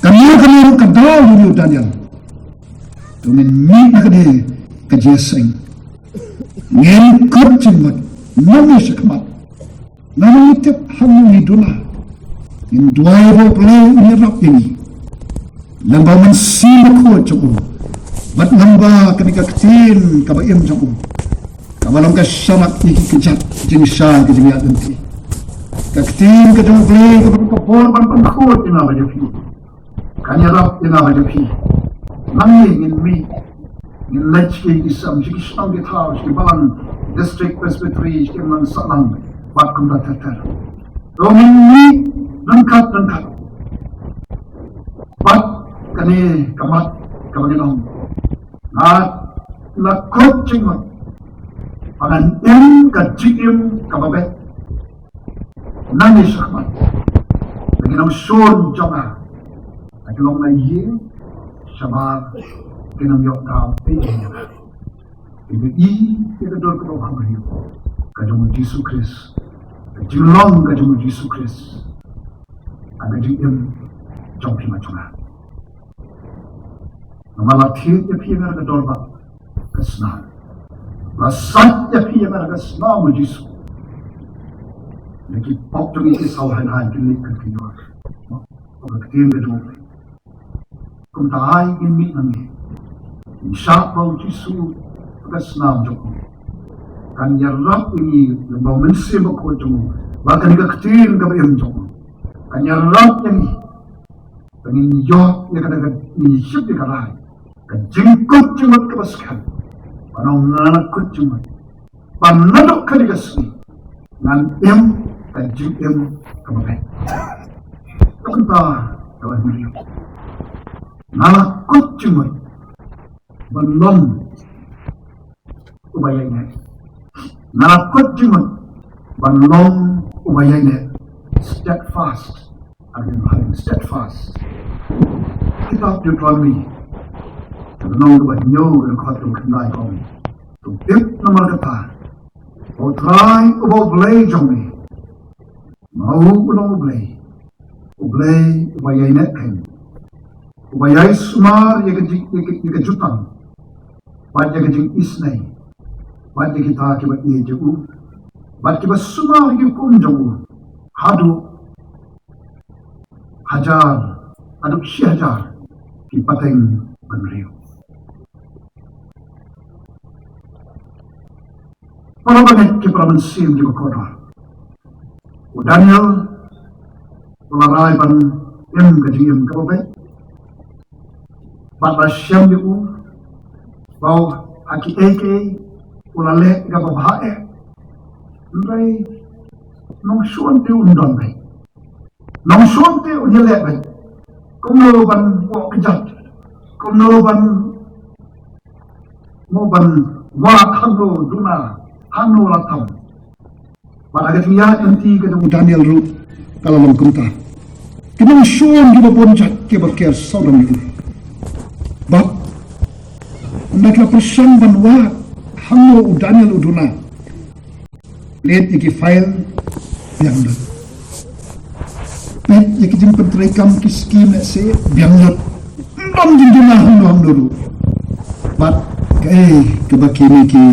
kami kadau yu Daniel tumin mi akade kejeseng ngin kut jimmat nami sekmat nami tip hamu hiduna in duai ro play nirap ini lamba mensim ko cukup bat lamba ketika kecil kabaim cukup kabalam ka syamak iki kejat jinsa ke jemiat nanti kecil ke jemu beli ke pon ban ko ina ba jepi kanya rap ina ba jepi mangi ngin mi ngin lechki isam jiki sang ke thaw shi balan district presbytery ke nang salang bat kum da tatar romin mi langkat bat kani kamat kabaginong na coaching mo pangan kajim kababet nani sakman kaginong son jonga kaginong na yi sabar kinong yok daw pinya ini kedor ko hamayo kajong Yesus Kristus kajong kajong Yesus Kristus aga jim jompi macuna Malathiat ya piya nga dorba kasna. Rasat ya piya nga kasna mo Yesu. Lagi pop tu ni sawahan hai kini kekiyor. Pagkatim betul. Kung tahay ini nangi. Insya Allah Yesu kasna mo joko. Kanya rap ini lembaw mensim ako joko. Baka ni kekitim kabayam joko. Kanya rap ini. Pangin yok ya kadang ni syuk ya karay. Kajingkut cuma kebaskan, panau nanakut cuma, panadok kaligasni, nan kajing kebagai. Tukta kawan beliau, nanakut cuma, belum ubayanya, nanakut cuma, belum ubayanya, steadfast, again steadfast. Kitab Deuteronomy. Nong ba nyo ng khatong kanay kong tip na markata o try o blay jong mau ulong blay ubayay netken ubayay sumar yaga jutang bad yaga jing isnay bad yaga kita kibat niya jagu bad kibat sumar yukum jong hadu hajar aduk syajar kipateng banriyo para banget ke para mensim di kota. Daniel pelarai ban em kajim ka ba. Ba syam di u bau aki eke ulale ga ba hae. Ndai nong suan te undon bai. Nong suan te unyele bai. Kumno ban wa kejat. Kumno ban mo ban wa hangno duna hangno latam. Pada ketika nanti ketemu Daniel ru kalau mengkumta. Kenang suan di bawah jat ke berker saudara itu. Bab mereka persen banwa hangno Daniel uduna. Lihat iki file yang dah. Lihat iki jemput rekam kiskim nak se biang lut. Ndam jendela hangno dulu. Bab kebakini ki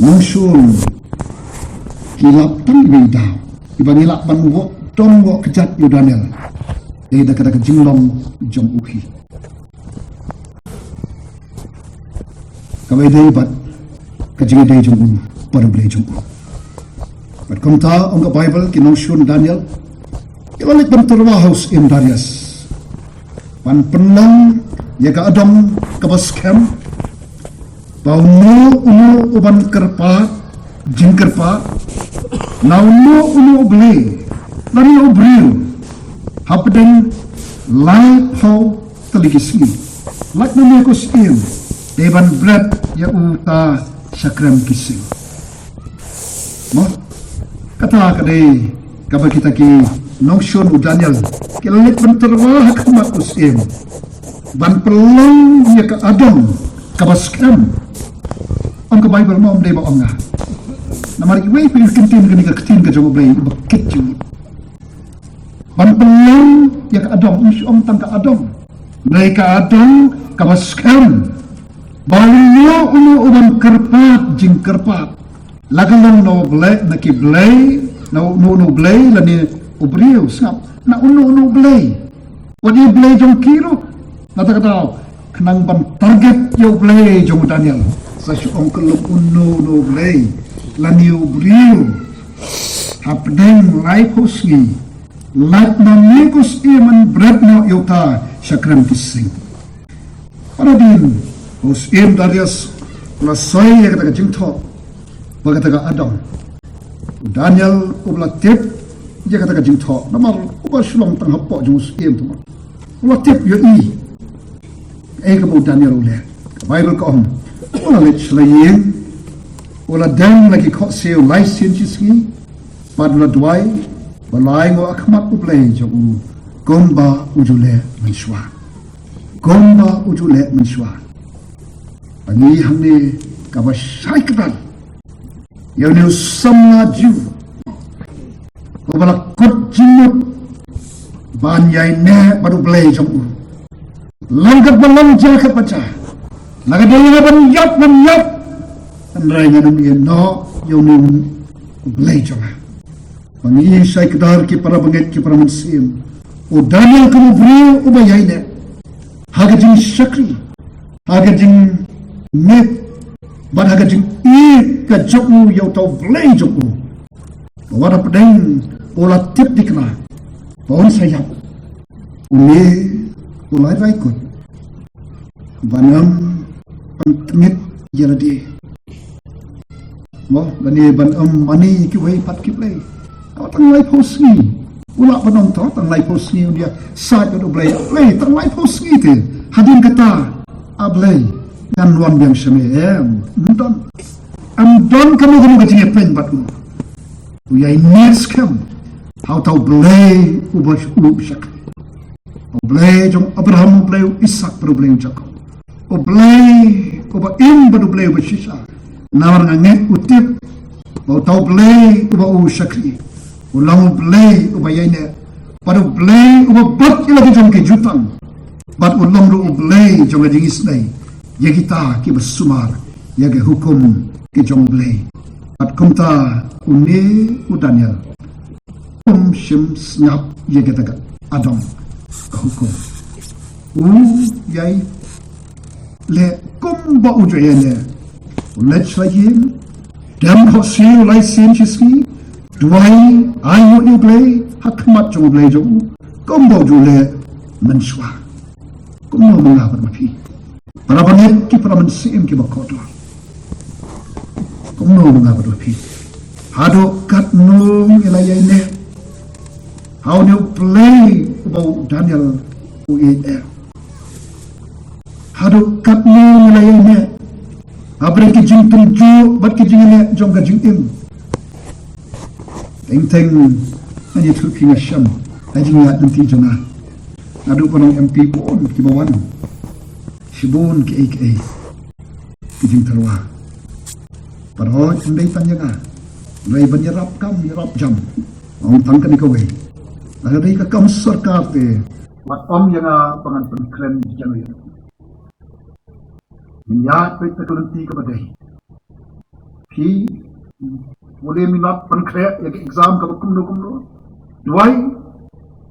musuh kilap tan beda ibang ilap ban wo dong wo kejat yu Daniel dia dah kata jinglong jom uhi kawai dia bat kajing dia jom un baru boleh jom bat komta ong Bible kinong shun Daniel ilalik ban terwa house in Darius pan penang ya ka adam ka baskem bau no umu uban kerpa jing kerpa now no umu beli lari obril hapden light how teligisi like no mekos in deban bread ya uta sakram kising mo kata kadai kaba kita ki nongshon u Daniel kelik benterwa hakmat usim ban pelong ya ka adam kabaskam ang ka Bible mo am deba nga namari way pa yung kintin ka nika kitin ka jago blay bakit yung ban pelong ya ka adam om tang ka adam blay ka adam kabaskam balyo umu uban kerpat jing kerpat lagalang no blay naki blay no blay lani obriyo sap na uno blay wadi blay jong kiro nata kenang ban target yo blay jong Daniel sa syong kelum uno no blay lani obriyo hapdeng laipusngi lat na nikos iman bread no yota syakram kising para din os im Darius la soy ya kata jingto bagata Adam Daniel ubla tip ya kata jingto namar ubah sulong tang hapo jong os im tu ubla tip yo i ka mo Daniel ule Bible ko om wala let slayin wala dang lagi ko seo license ski padla duai balai ngo akmat ublay jong gomba ujule menswa ani hamne kabasai kadal yaw ni samna ju ko bala kot jinut ban yai ne baru blay jong langkat balang jakat baca laga dia ban yap andrai nganum ye no yaw ni blay jong pani sai kadar ki para banget ki para mensim o Daniel kamu brio ubayai ne haga jing syakri haga jing net ban haga jing ka joku yaw tau blay joku wala pedeng ola tip dikna pon sayap umi ulai raikut banam pangit yaradi mo bani banam mani ki wei pat ki play tang lai posni ula banom to tang lai posni dia sa do blay tang lai posni te hadin kata ablay ngan wan biang shame am don kamu gajing pen batu uyai nes kam how to blay ubash ubshak oblay jong Abraham oblay Ishak problem Jacob oblay oba im badu blay ubashisha nawar nganget utip tau blay uba ushakri ulang blay uba yaine padu blay uba bat ilagi jong kejutan bat ulang ru blay jong jing isnai ya kita ki bersumar ya ke hukum ki jong blay bat kumta uni Daniel shim snap ya kita Adam hukum yai le kumba ujayane let sayin Dem ho siu lai sim chiski, duai ai mo yu glei, hakmat jong glei jong, kombo ju le menshwa. Kombo mengabar mapi. Para banyak ki para mensim ki bakodo. Kombo mengabar mapi. Hado kat nung ilayay ne. How do you play about Daniel UAL? Hado kat nung ilayay ne. Abang ki jing tunju, bat ki jing ne jong ka jing im. Teng ani tu ki ngasham, aji ngat nanti jonga. Adu panong MP pun ki bawan. Sibun ki AK. Ki jing terwa. Padahal andai panjanga. Rai banyarap kam yarap jam. Ang tangkan ikaw ay. Nagaday ka kam sarkar te. Wat om yang pangan penkren jang yan. Minyak pay takulanti ka baday. Pi boleh minat penkren yang exam ka kumno. Duai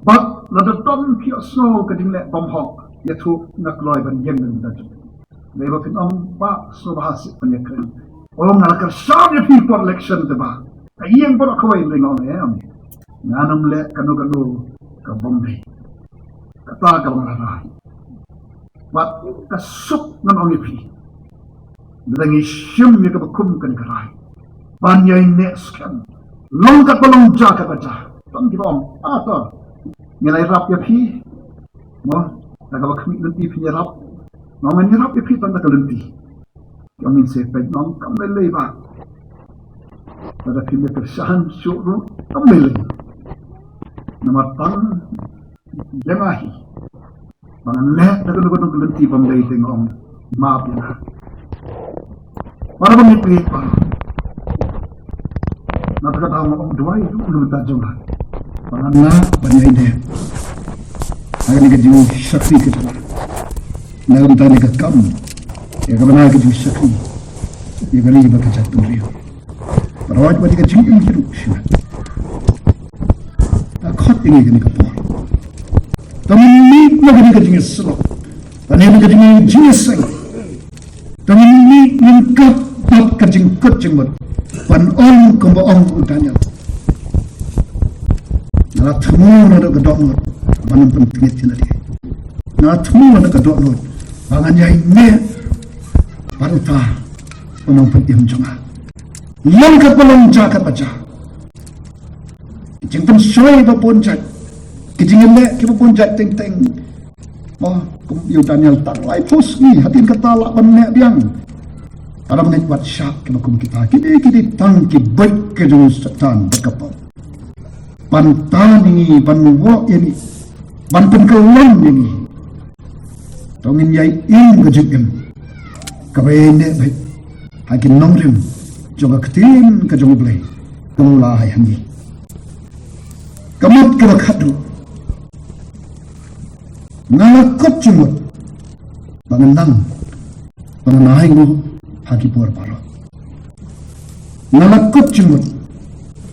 bat nadaton pi asno ka dingle bamhok yatu nakloy ban yang nan daj. Leba pin om ba so bahasi penkren. Orang nak kerja di people election tu bah. Yang berakawai dengan orang ni. Nanam le kanu ke Bombay. Kata kalau marah. Buat kasuk nan orang ni. Dengan isyam ni ke bekum kan kerai. Banyak next kan. Long kat belong jaga baca. Tam kita om. Atau nilai rap ya pi. Mo, nak bekum nanti pi rap. Nama ni rap ya pi tanda kelenti. Yang min sepet nong kamele ba. Pada film persahan syukur kamele. Nama tang jangahi. Bangan leh nak nunggu kelenti pembeli tengok maaf ya. Para pemimpin pa. Nak kata orang dua itu belum tajam lah. Bangan lah banyak ide. Agar ni kejiu sakti kita. Nak kita ni kamu. Ya kemana kita sakti? Ya kali kita jatuh rio. Perawat bagi kita jingkir hidup sih. Tak khot ini kini kapal. Tapi ni nak kita jingkir selok. Dan ini kita jingkir seng. Tapi ni ingkap bab kerjingkut jenggot. Pan on kumba on utanya. Nala temu nada kedok not. Banam pentingnya tidak dia. Nala temu nada kedok not. Bangannya ini. Paruta penonton yang jengah. Yang kepelong jagat baca. Jengtem soy berponcat. Kejingin lek kita poncat teng. Oh, yu Daniel tak lai pos ni hatin kata lak benek biang. Para menit buat syak kita kum kita. Kidi tangki baik ke jung setan berkapal. Pantani panwak ini. Ban penkelan ini. Tongin yai ing kejingin. Kabay ne baik hakin nongrim joga ketin ke jong blay kumula yangi kamut ke khadu ngalakot jumut banganang banganai ngo haki por paro ngalakot jumut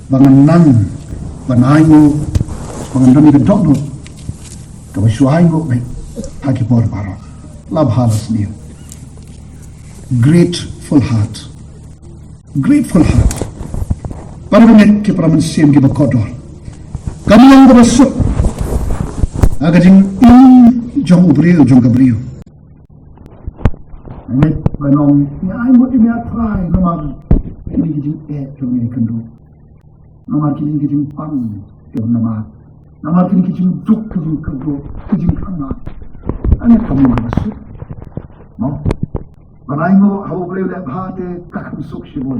banganang banai ngo bangandami ke dokno kabay suai ngo baik haki por paro labhalas niyo. Grateful heart. Para menit ke para mensim ke bakodor. Kami yang berasuk. Agar jing jong ubriu jong gabriu. Menit benong ni ai mo di try nomor ini jing jong ni kendu. Nomor kini jing pang jong nomor kini jing duk jing kendu jing kana. Ane kami berasuk. Mau Banai mo hau boleh dah bahate kakam suk sibun.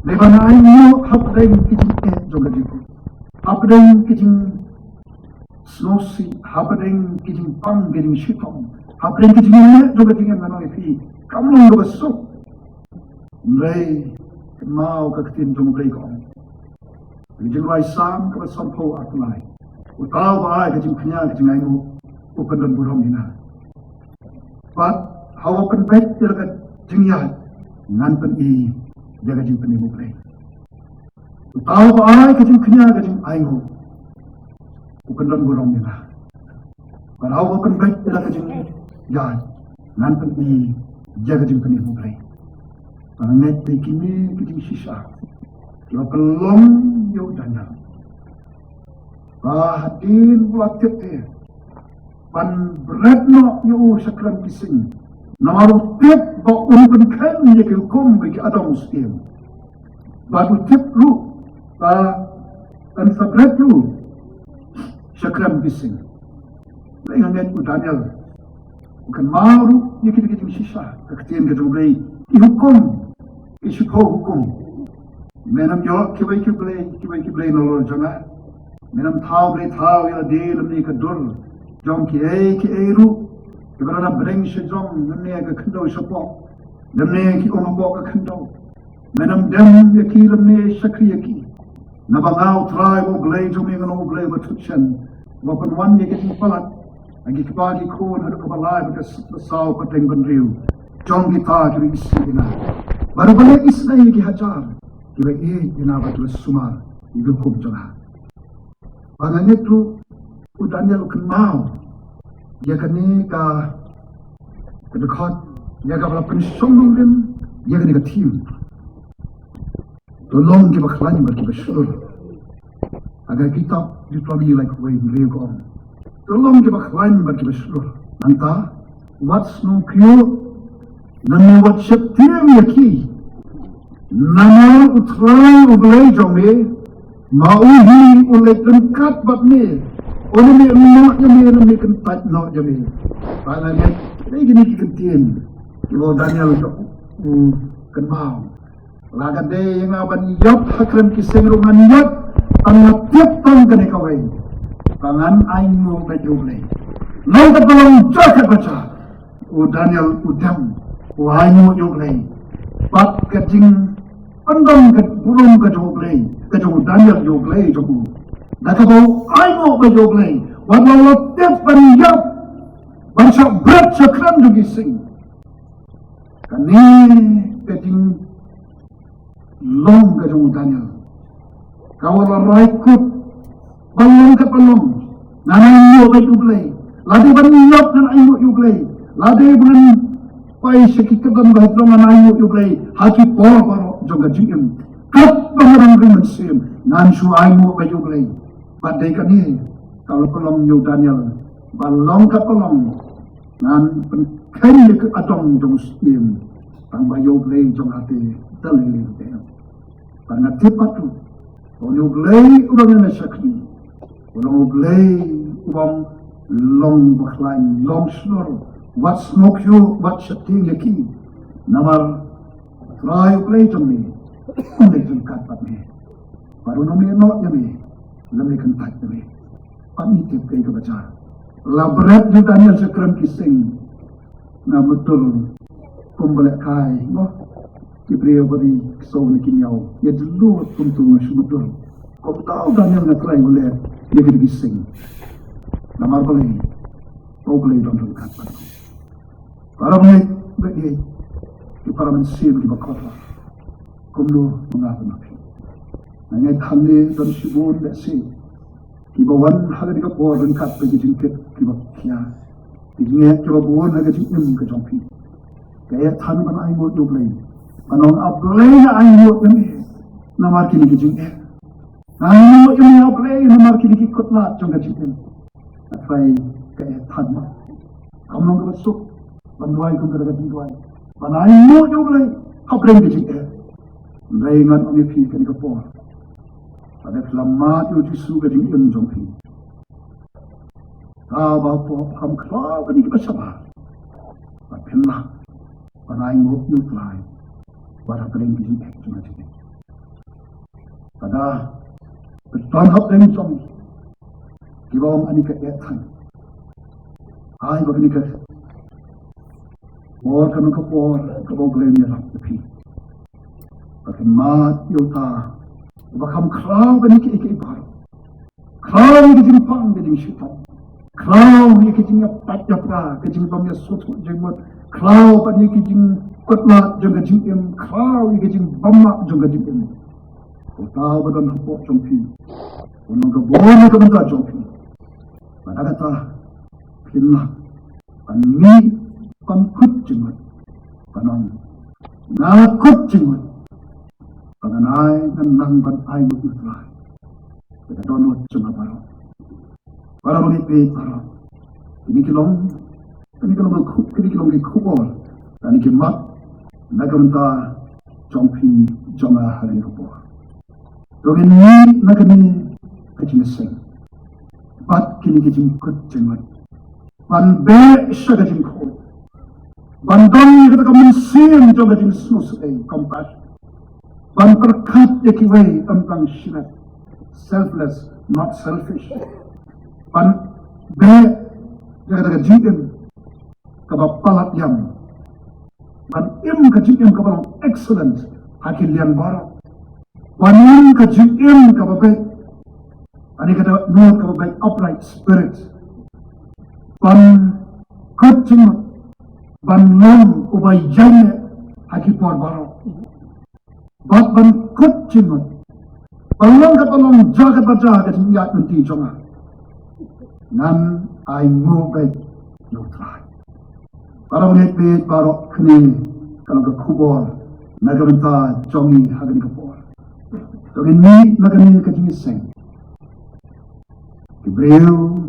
Lebanai mo hau boleh kijing joga jiku. Hau boleh kijing snosi, hau boleh kijing pang kijing shitong. Hau boleh kijing joga jingan manoi fi. Kamu joga suk. Mrei mau kaktin jom mrei ko. Kijing rai sam ka sampo atlai. Utau bai kijing knya kijing ai mo upan dan burong ina. But Hawa kan baik jaga jengya ngan pen I jaga jeng pen ibu play. Tahu apa ke jeng kenya ke jeng ayo. Bukan dalam burung ni lah. Kalau hawa kan baik jaga jeng ya ngan pen I jaga jeng pen ibu play. Pangat di kini kita sisa. Kita pelong yo dana. Bahatin pula tete. Pan beratno yo sakram kising. Namaru tip ba unbenkan ye ke hukum bagi adam muslim. Baru tip lu ba dan sabret lu sakram kising. Laingan ku Daniel. Bukan maru ye kita sisa. Kekian kita boleh hukum. Isuko hukum. Menam yo kibai kibai nolor janga. Menam thau ya del ni ka dur. Jom ki ru. Kebarana breng se jom namne ka khando sapo. Namne ki ombo ka khando. Menam dem ya ki lamne sakri ya ki. Nabangau try wo glay jom ngi no glay batutchen. Wo kon wan ye ki palat. Agi kipagi ko na ko balai ka saw pateng bandriu. Jom kita ki isina. Baru balik Israel ki hajar. Kiba ina batul sumar. Ibu kum jona. Pangan itu Daniel kenal. Dia kini ka dekat. Dia ka bala pensong din. Dia kini ka tim. Tolong kiba klan ber kiba syur. Agar kitab ditolong like way beliau ko. Tolong kiba klan ber kiba syur. Nanta what's no cure. Namun wat setir yaki. Namun utrai ublay jome. Mauhi oleh lengkap bat me. Oleh me emak jome oleh kentat nak jome. Pangannya ini gini kekentian. Ibu Daniel kenal. Laga de yang aban yap hakram kiseng rungan yap. Tangan tiap tang kene kawai. Tangan ainu bejublay. Lalu tolong jaga baca. Daniel udam. Wahayu jublay. Pat kajing pandang ke burung ke jublay. Ke Daniel jublay jogu. Nakabo ayo ke jublay. Walau tiap panjab. Bangsa berat sakram juga sing. Kani kajing long ke Daniel. Kawala raikut. Balong ke balong. Nanayo ke jublay. Ladi banyak dan ayo jublay. Ladi bulan pai sekitar dan bahasa ayo jublay. Haji por juga jim. Kat barang riman sim. Nansu ayo ke jublay. Badai kani kalau pelong yu Daniel. Balong ke pelong. Nan penken ke adong jong sim. Tambah jublay jong hati terlilih. Karena tepat tu. Kalau jublay orang yang sakti. Kalau jublay orang long baklan long slur. What smoke you, what shutting yaki. Namar try play to me. Only to cut but me. Baru no me not yami. Lamni kan tak yami. Pani tip kay ka baca. Labret di Daniel sakram kising. Na betul kumbalik kai. No. Kipriyo bari so ni kinyaw. Ya dulu tuntung betul. Kau tahu Daniel na try boleh. Ya kiri kising. Namar boleh. Kau boleh don't cut but me. Para menit di para mensim di bakota, kumlo mengapa nabi. Nangai thane dan sibun desi. Di bawah hal di kapor dan kat bagi jingkit di bakia. Di jingkit di bawah hal di jingkit ke jompi. Kaya than ban ay mo dublay. Anong ablay na ay mo kami. Namar kini ke jingkit. Ay mo kami ablay namar kini ke kutlat jong ke jingkit. Atay kaya than mo. Kamu nggak besok. Banduai kung kadagat banduai. Panay mo yung lay. Habreng di jingke. Laingan ang ipi ka ni kapor. Adat lamat yung jisu ka jing yung jongpi. Taba po ham klaw ka ni kapasaba. Papenlah. Panay mo yung lay. Para habreng di jingke. Pada beton habreng jongpi. Kibawang anika etan. Ay baganika. Or kanu kapor kaboglem ni rapi. Pakai mat yota. Bakam kraw bani ke ibar. Kraw ni jimpang ke jimshitan. Kraw ni ke jinya patjapra ke jimpam ya sotu jemot. Kraw bani ke jim kotla jaga jim. Kraw ni ke jim bamma jaga jim. Kota badan hupok jompi. Unang kabon ka banta jompi. Managata pinna. Anmi pangkut jemot. Kanang nakot jingot panganay ng nangban ay mag-utray kadonot sa baro para mangipit para kinikilong kikubol kanikimat nagamta jompi jonga halin ko dogin ni nagani kajingaseng bat kinikijing kot jingot ban be shagajing ko bandang kita kamunsin jonga jing snus compassion ban perkat yakiway tentang syirat selfless not selfish ban be jaga jingin kabapalat yang ban kajingin kabalang excellence hakil yang baru ban kajingin kababay ani kata nur kababay upright spirit ban kajingin ban long ubay jane hakil por baru ban kajingin ban katolong jaga baca kajingin yak nanti jonga nan ay ngubay yutray para menipit barok kini kalau ke kubor nagamenta jongi hagani kapor togi ni nagani kajingiseng Hebreu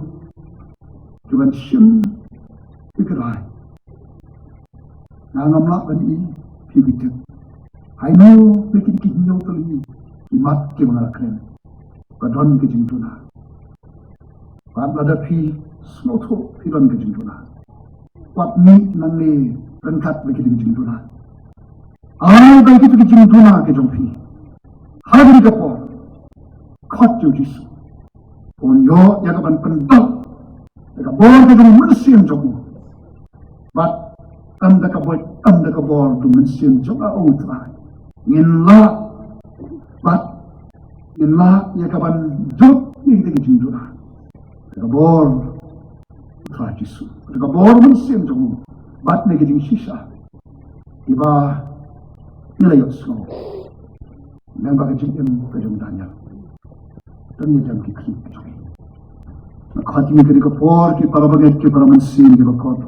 jugan sim ikarai nangamlak bani pibitik haino bikin kinyo tali imat ke mangalakren kadon kajingtuna lada pi snoto piron kajingtuna wat ni nangne rengkat bagi kajingtuna ay bagi kajingtuna ke jompi hagri kapor kot jo jisu on yo yakaban pendal yaka bor kajing mensim jomu bat am da kabor tu mensim joga outra nginla bat nginla yakaban jok ni kajingtuna kabor utra jisu kabor mensim jomu bat ne kajing sisa iba nilai slow nang baga jingem kajing danyal dan ni jam kikri khati ke kabor ki para baget ke para mensim ke bakot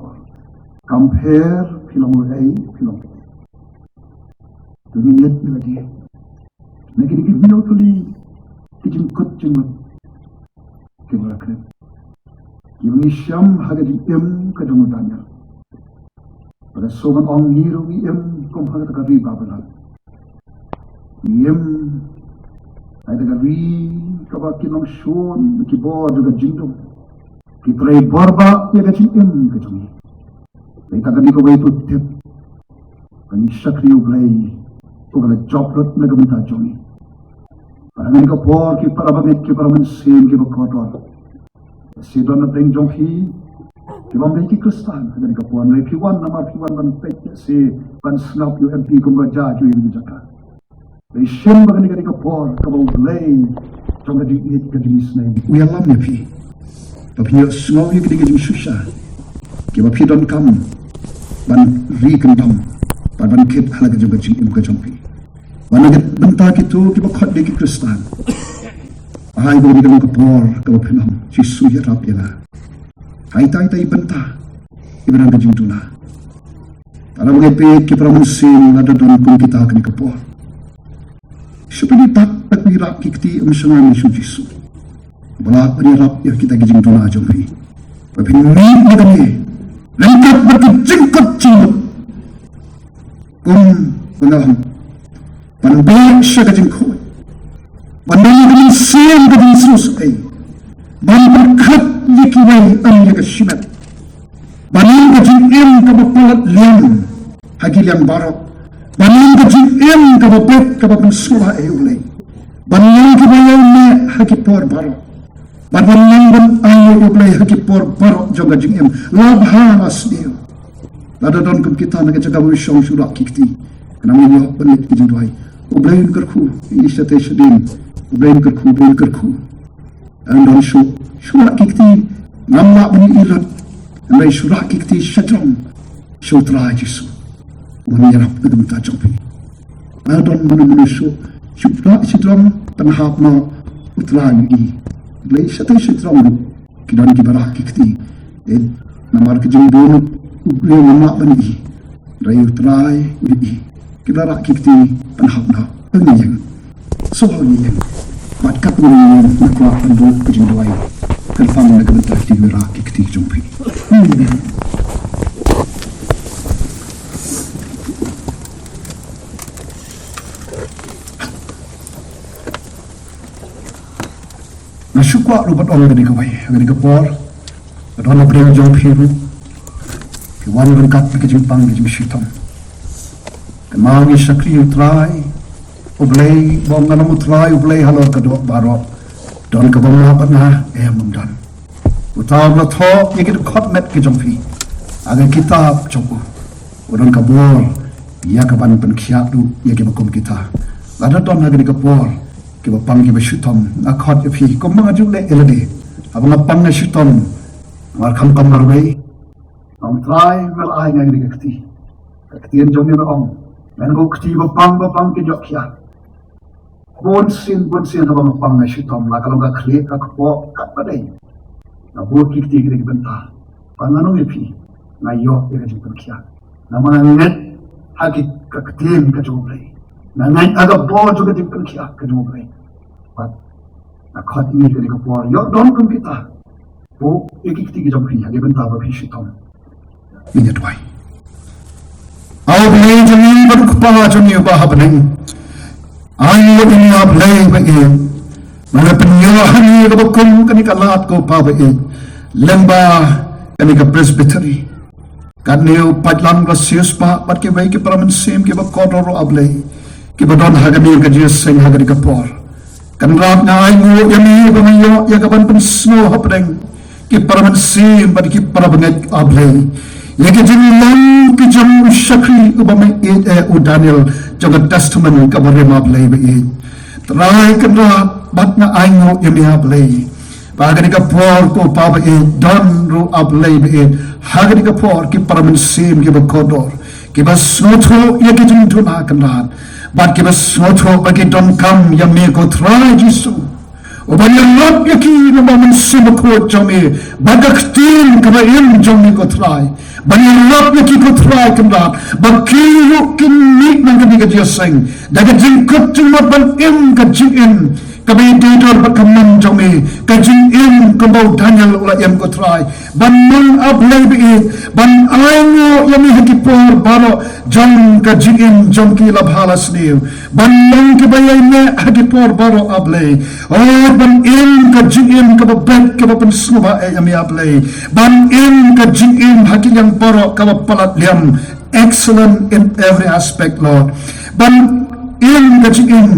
compare filong ai filong dunia ni lagi ne kini bino tuli kijing kot jingmat ke barakre Yung isyam hagajing kajong danya. Pada soban ong ngiru kum hagat kari babalan. Ay tagari kabakin ng shon kibo juga jingdom. Kitray borba ya gajing kajong. Ay tagali ko ba ito tip. Kani syakri uglay ugala joblot na gamita jong. Parang ko por ki para bagit ki para mensin ki bakotor. Si don bring jonghi ki bambe ki kristan ngani ka puan re piwan nama piwan ban pet si ban snap UMP kum raja ju yu jaka be shem bagani ka por ka bau lay jong ka di ka di misnai we alam ne pi pa pi snop yu ki di susha ki ba pi don kam ban ri kan dam ban kit hala ka jong ka jing ka jongpi ban ga banta ki tu ki ba khot de ki kristan Hai bagi dalam kapor kau penam Yesus ya Rab ya hai tai benta ibrang kajing tuna para mengepit ke pramusin ada don kun kita akan kapor supaya tak bergerak kiti emsangan Yesus belat bergerak ya kita kajing tuna jompi tapi ni magani lengkap berkejing penaham pandai syakajing kau Bandang kami siang ke Yesus ay, berkat yikiway ang yakashibat. Bandang kajing kabapalat liang, hagi liang barok. Bandang kajing kabapet kabapang sura ay ulay. Bandang kibayaw na hagi por barok. Bandang ban ay ulay hagi por barok jong kajing labhalas niyo. Ladadon kum kita nagajagaw isyong surak kikti. Kanang inyo banit kajing duhay. Ublayin karku, isyate syadin. Brain kerku andon surak kikti namma bani ilat andai surak kikti syadram syutra jisu wani yarap gedum tajampi andon manu surak syadram tanahap ma utlan i blai syate syadram kidan kibarah kikti namar kejeng dono ublai namma bani rai utrai i kita rak kikti penhap na peniyeng soal niyeng bat kat niyeng nakwa pendu kejing doai kenfam na kebentar di rak kikti jumpi na syukwa rupat orang dari kawai dari kepor kadang beri jumpi ru kiwan berkat kejing pang kejing syaitan kemangi syakri utrai ublay bom ngana utrai ublay halor kadok barok don kabam lapat na mumdan utaw na thok yekit khotmet ke jompi agar kitab chopo udon kabor ya kaban penkhyak du yeke bakum kita lada don agari kapor ke bapang ke bashutom na khot phi komang aju le elade abang apang na shutom mar kham kam marwei om trai wel ai ngai dikti ketien jomi ba om men go kti bapang ke jokya bon sin abang apang na shutom la kalau ga khle ka kho kat padai na bo kiti ke benta pangano pi na yo ke jikya na manget haki ketien ka joblei na ngai aga bo juga dikya ka joblei pat na khot ini ke kapor yo don kum kita bo ekikti ke jompi hage benta ba phi shitom ini tuai au beli jami berkepala jami ba habneng ayo ini ablay ba e mana penyahan ni ka bakum kani kalat ko pa ba e lemba kani ka presbytery kaneu patlam rasius pa pat ke bai ke paraman sem ke ba kodoro ablay ke ba don hagani ka jis sing hagani ka por kan rap na ai mu yami ba mayo ya ka ban pen snow hapdeng ke paraman sem pat ke parabangat ablay ya ke jinlan ke jam shakri ubame u Daniel jaga testament ka bare ablay ba e trai kan rap bat na ai mu yami ablay Hagani ka por ko pa ba e don ru ablay ba e hagani ka por ki paraman sim ki ba kodor ki ba sotho ye ki jin tuna kan rat bat ki ba sotho ba ki don kam ya me ko try jisu o ba ye lop ye ki no ba man sim ko jame ba ga ktin ka ba im jame ko try ba ye lop ye ki ko try kan rat ba ki yu kin ni nang ka ni ka jiseng da ka jin ko jin ma ban im ka jin in kami tidur berkeman jami kajin in kembau Daniel ulah yang ko try ban mang ablay bi ban aingo yami hakipor baro jam kajin in jam ki labhalas niu ban mang ke bayai ne hakipor baro ablay oh ban in kajin in kababet kabapen suba yami ablay ban in kajin in hakiyang baro kabapalat liam excellent in every aspect Lord ban in kajin in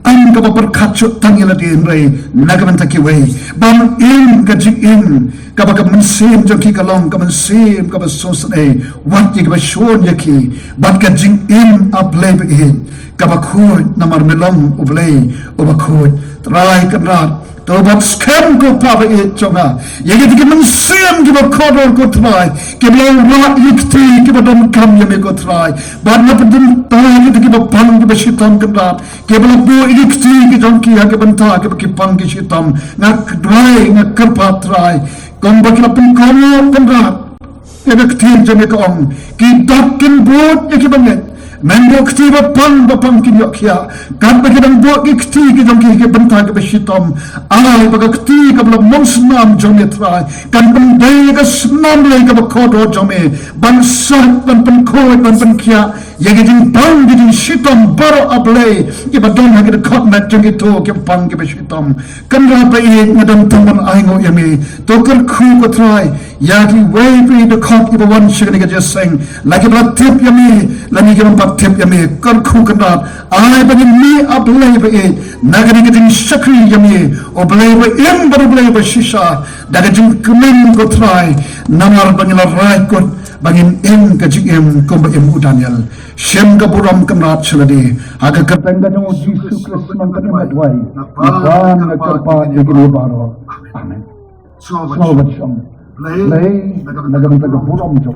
ang kababar kacot tangila di inray nagaman takiway bang in kajing in kabagab mansim jang ki kalong kamansim kabasosan ay wati kabasyon yaki bang kajing in ablay bain kabakhud namar melong ublay ubakhud try kanrat tobat scam ko pa bain chonga yagi di kamansim kabakodor ko try kiblang rat yikti kibadon kam yami ko try bang napadun tayo di kibapang kibashitam kanrat kiblang bu ikti ki jongki hake banta ke kipang ki shitam ngak dry ngak kerpat try kom bakila pun komo kanrat ebe ktin jame ka om ki dakin bot ye ki banget mendo kti bapang ki yokya kan bakidang bot ki kti ki jongki ke banta ke shitam ai baga kti ka bla monsnam jome try kan pandai ka snam le ka bakodo jome ban sat ban pen ko ban pen kya ye ki jing bang ki jing shitam baro ablay ki badon ha ki khot mat jong ki to ke pang ke shitam kan ra pa e ngadam tamon aingo yami to kar khu ko try ya ki way pe the khot ki one shigani ka just saying like a tip yami lani ki pa tip yami kar khu kan ra ai ba ni ablay ba e nagani ki jing shakri yami oblay ba em bar oblay ba shisha daga jing kumen ko try namar bangila rai ko bangin em ka jing em ko ba em Daniel shem ka buram kamrat chalade aga kapanga no Jesus Christ man kan matwai napan nakapa yegi baro amen so much play nagam taga buram jo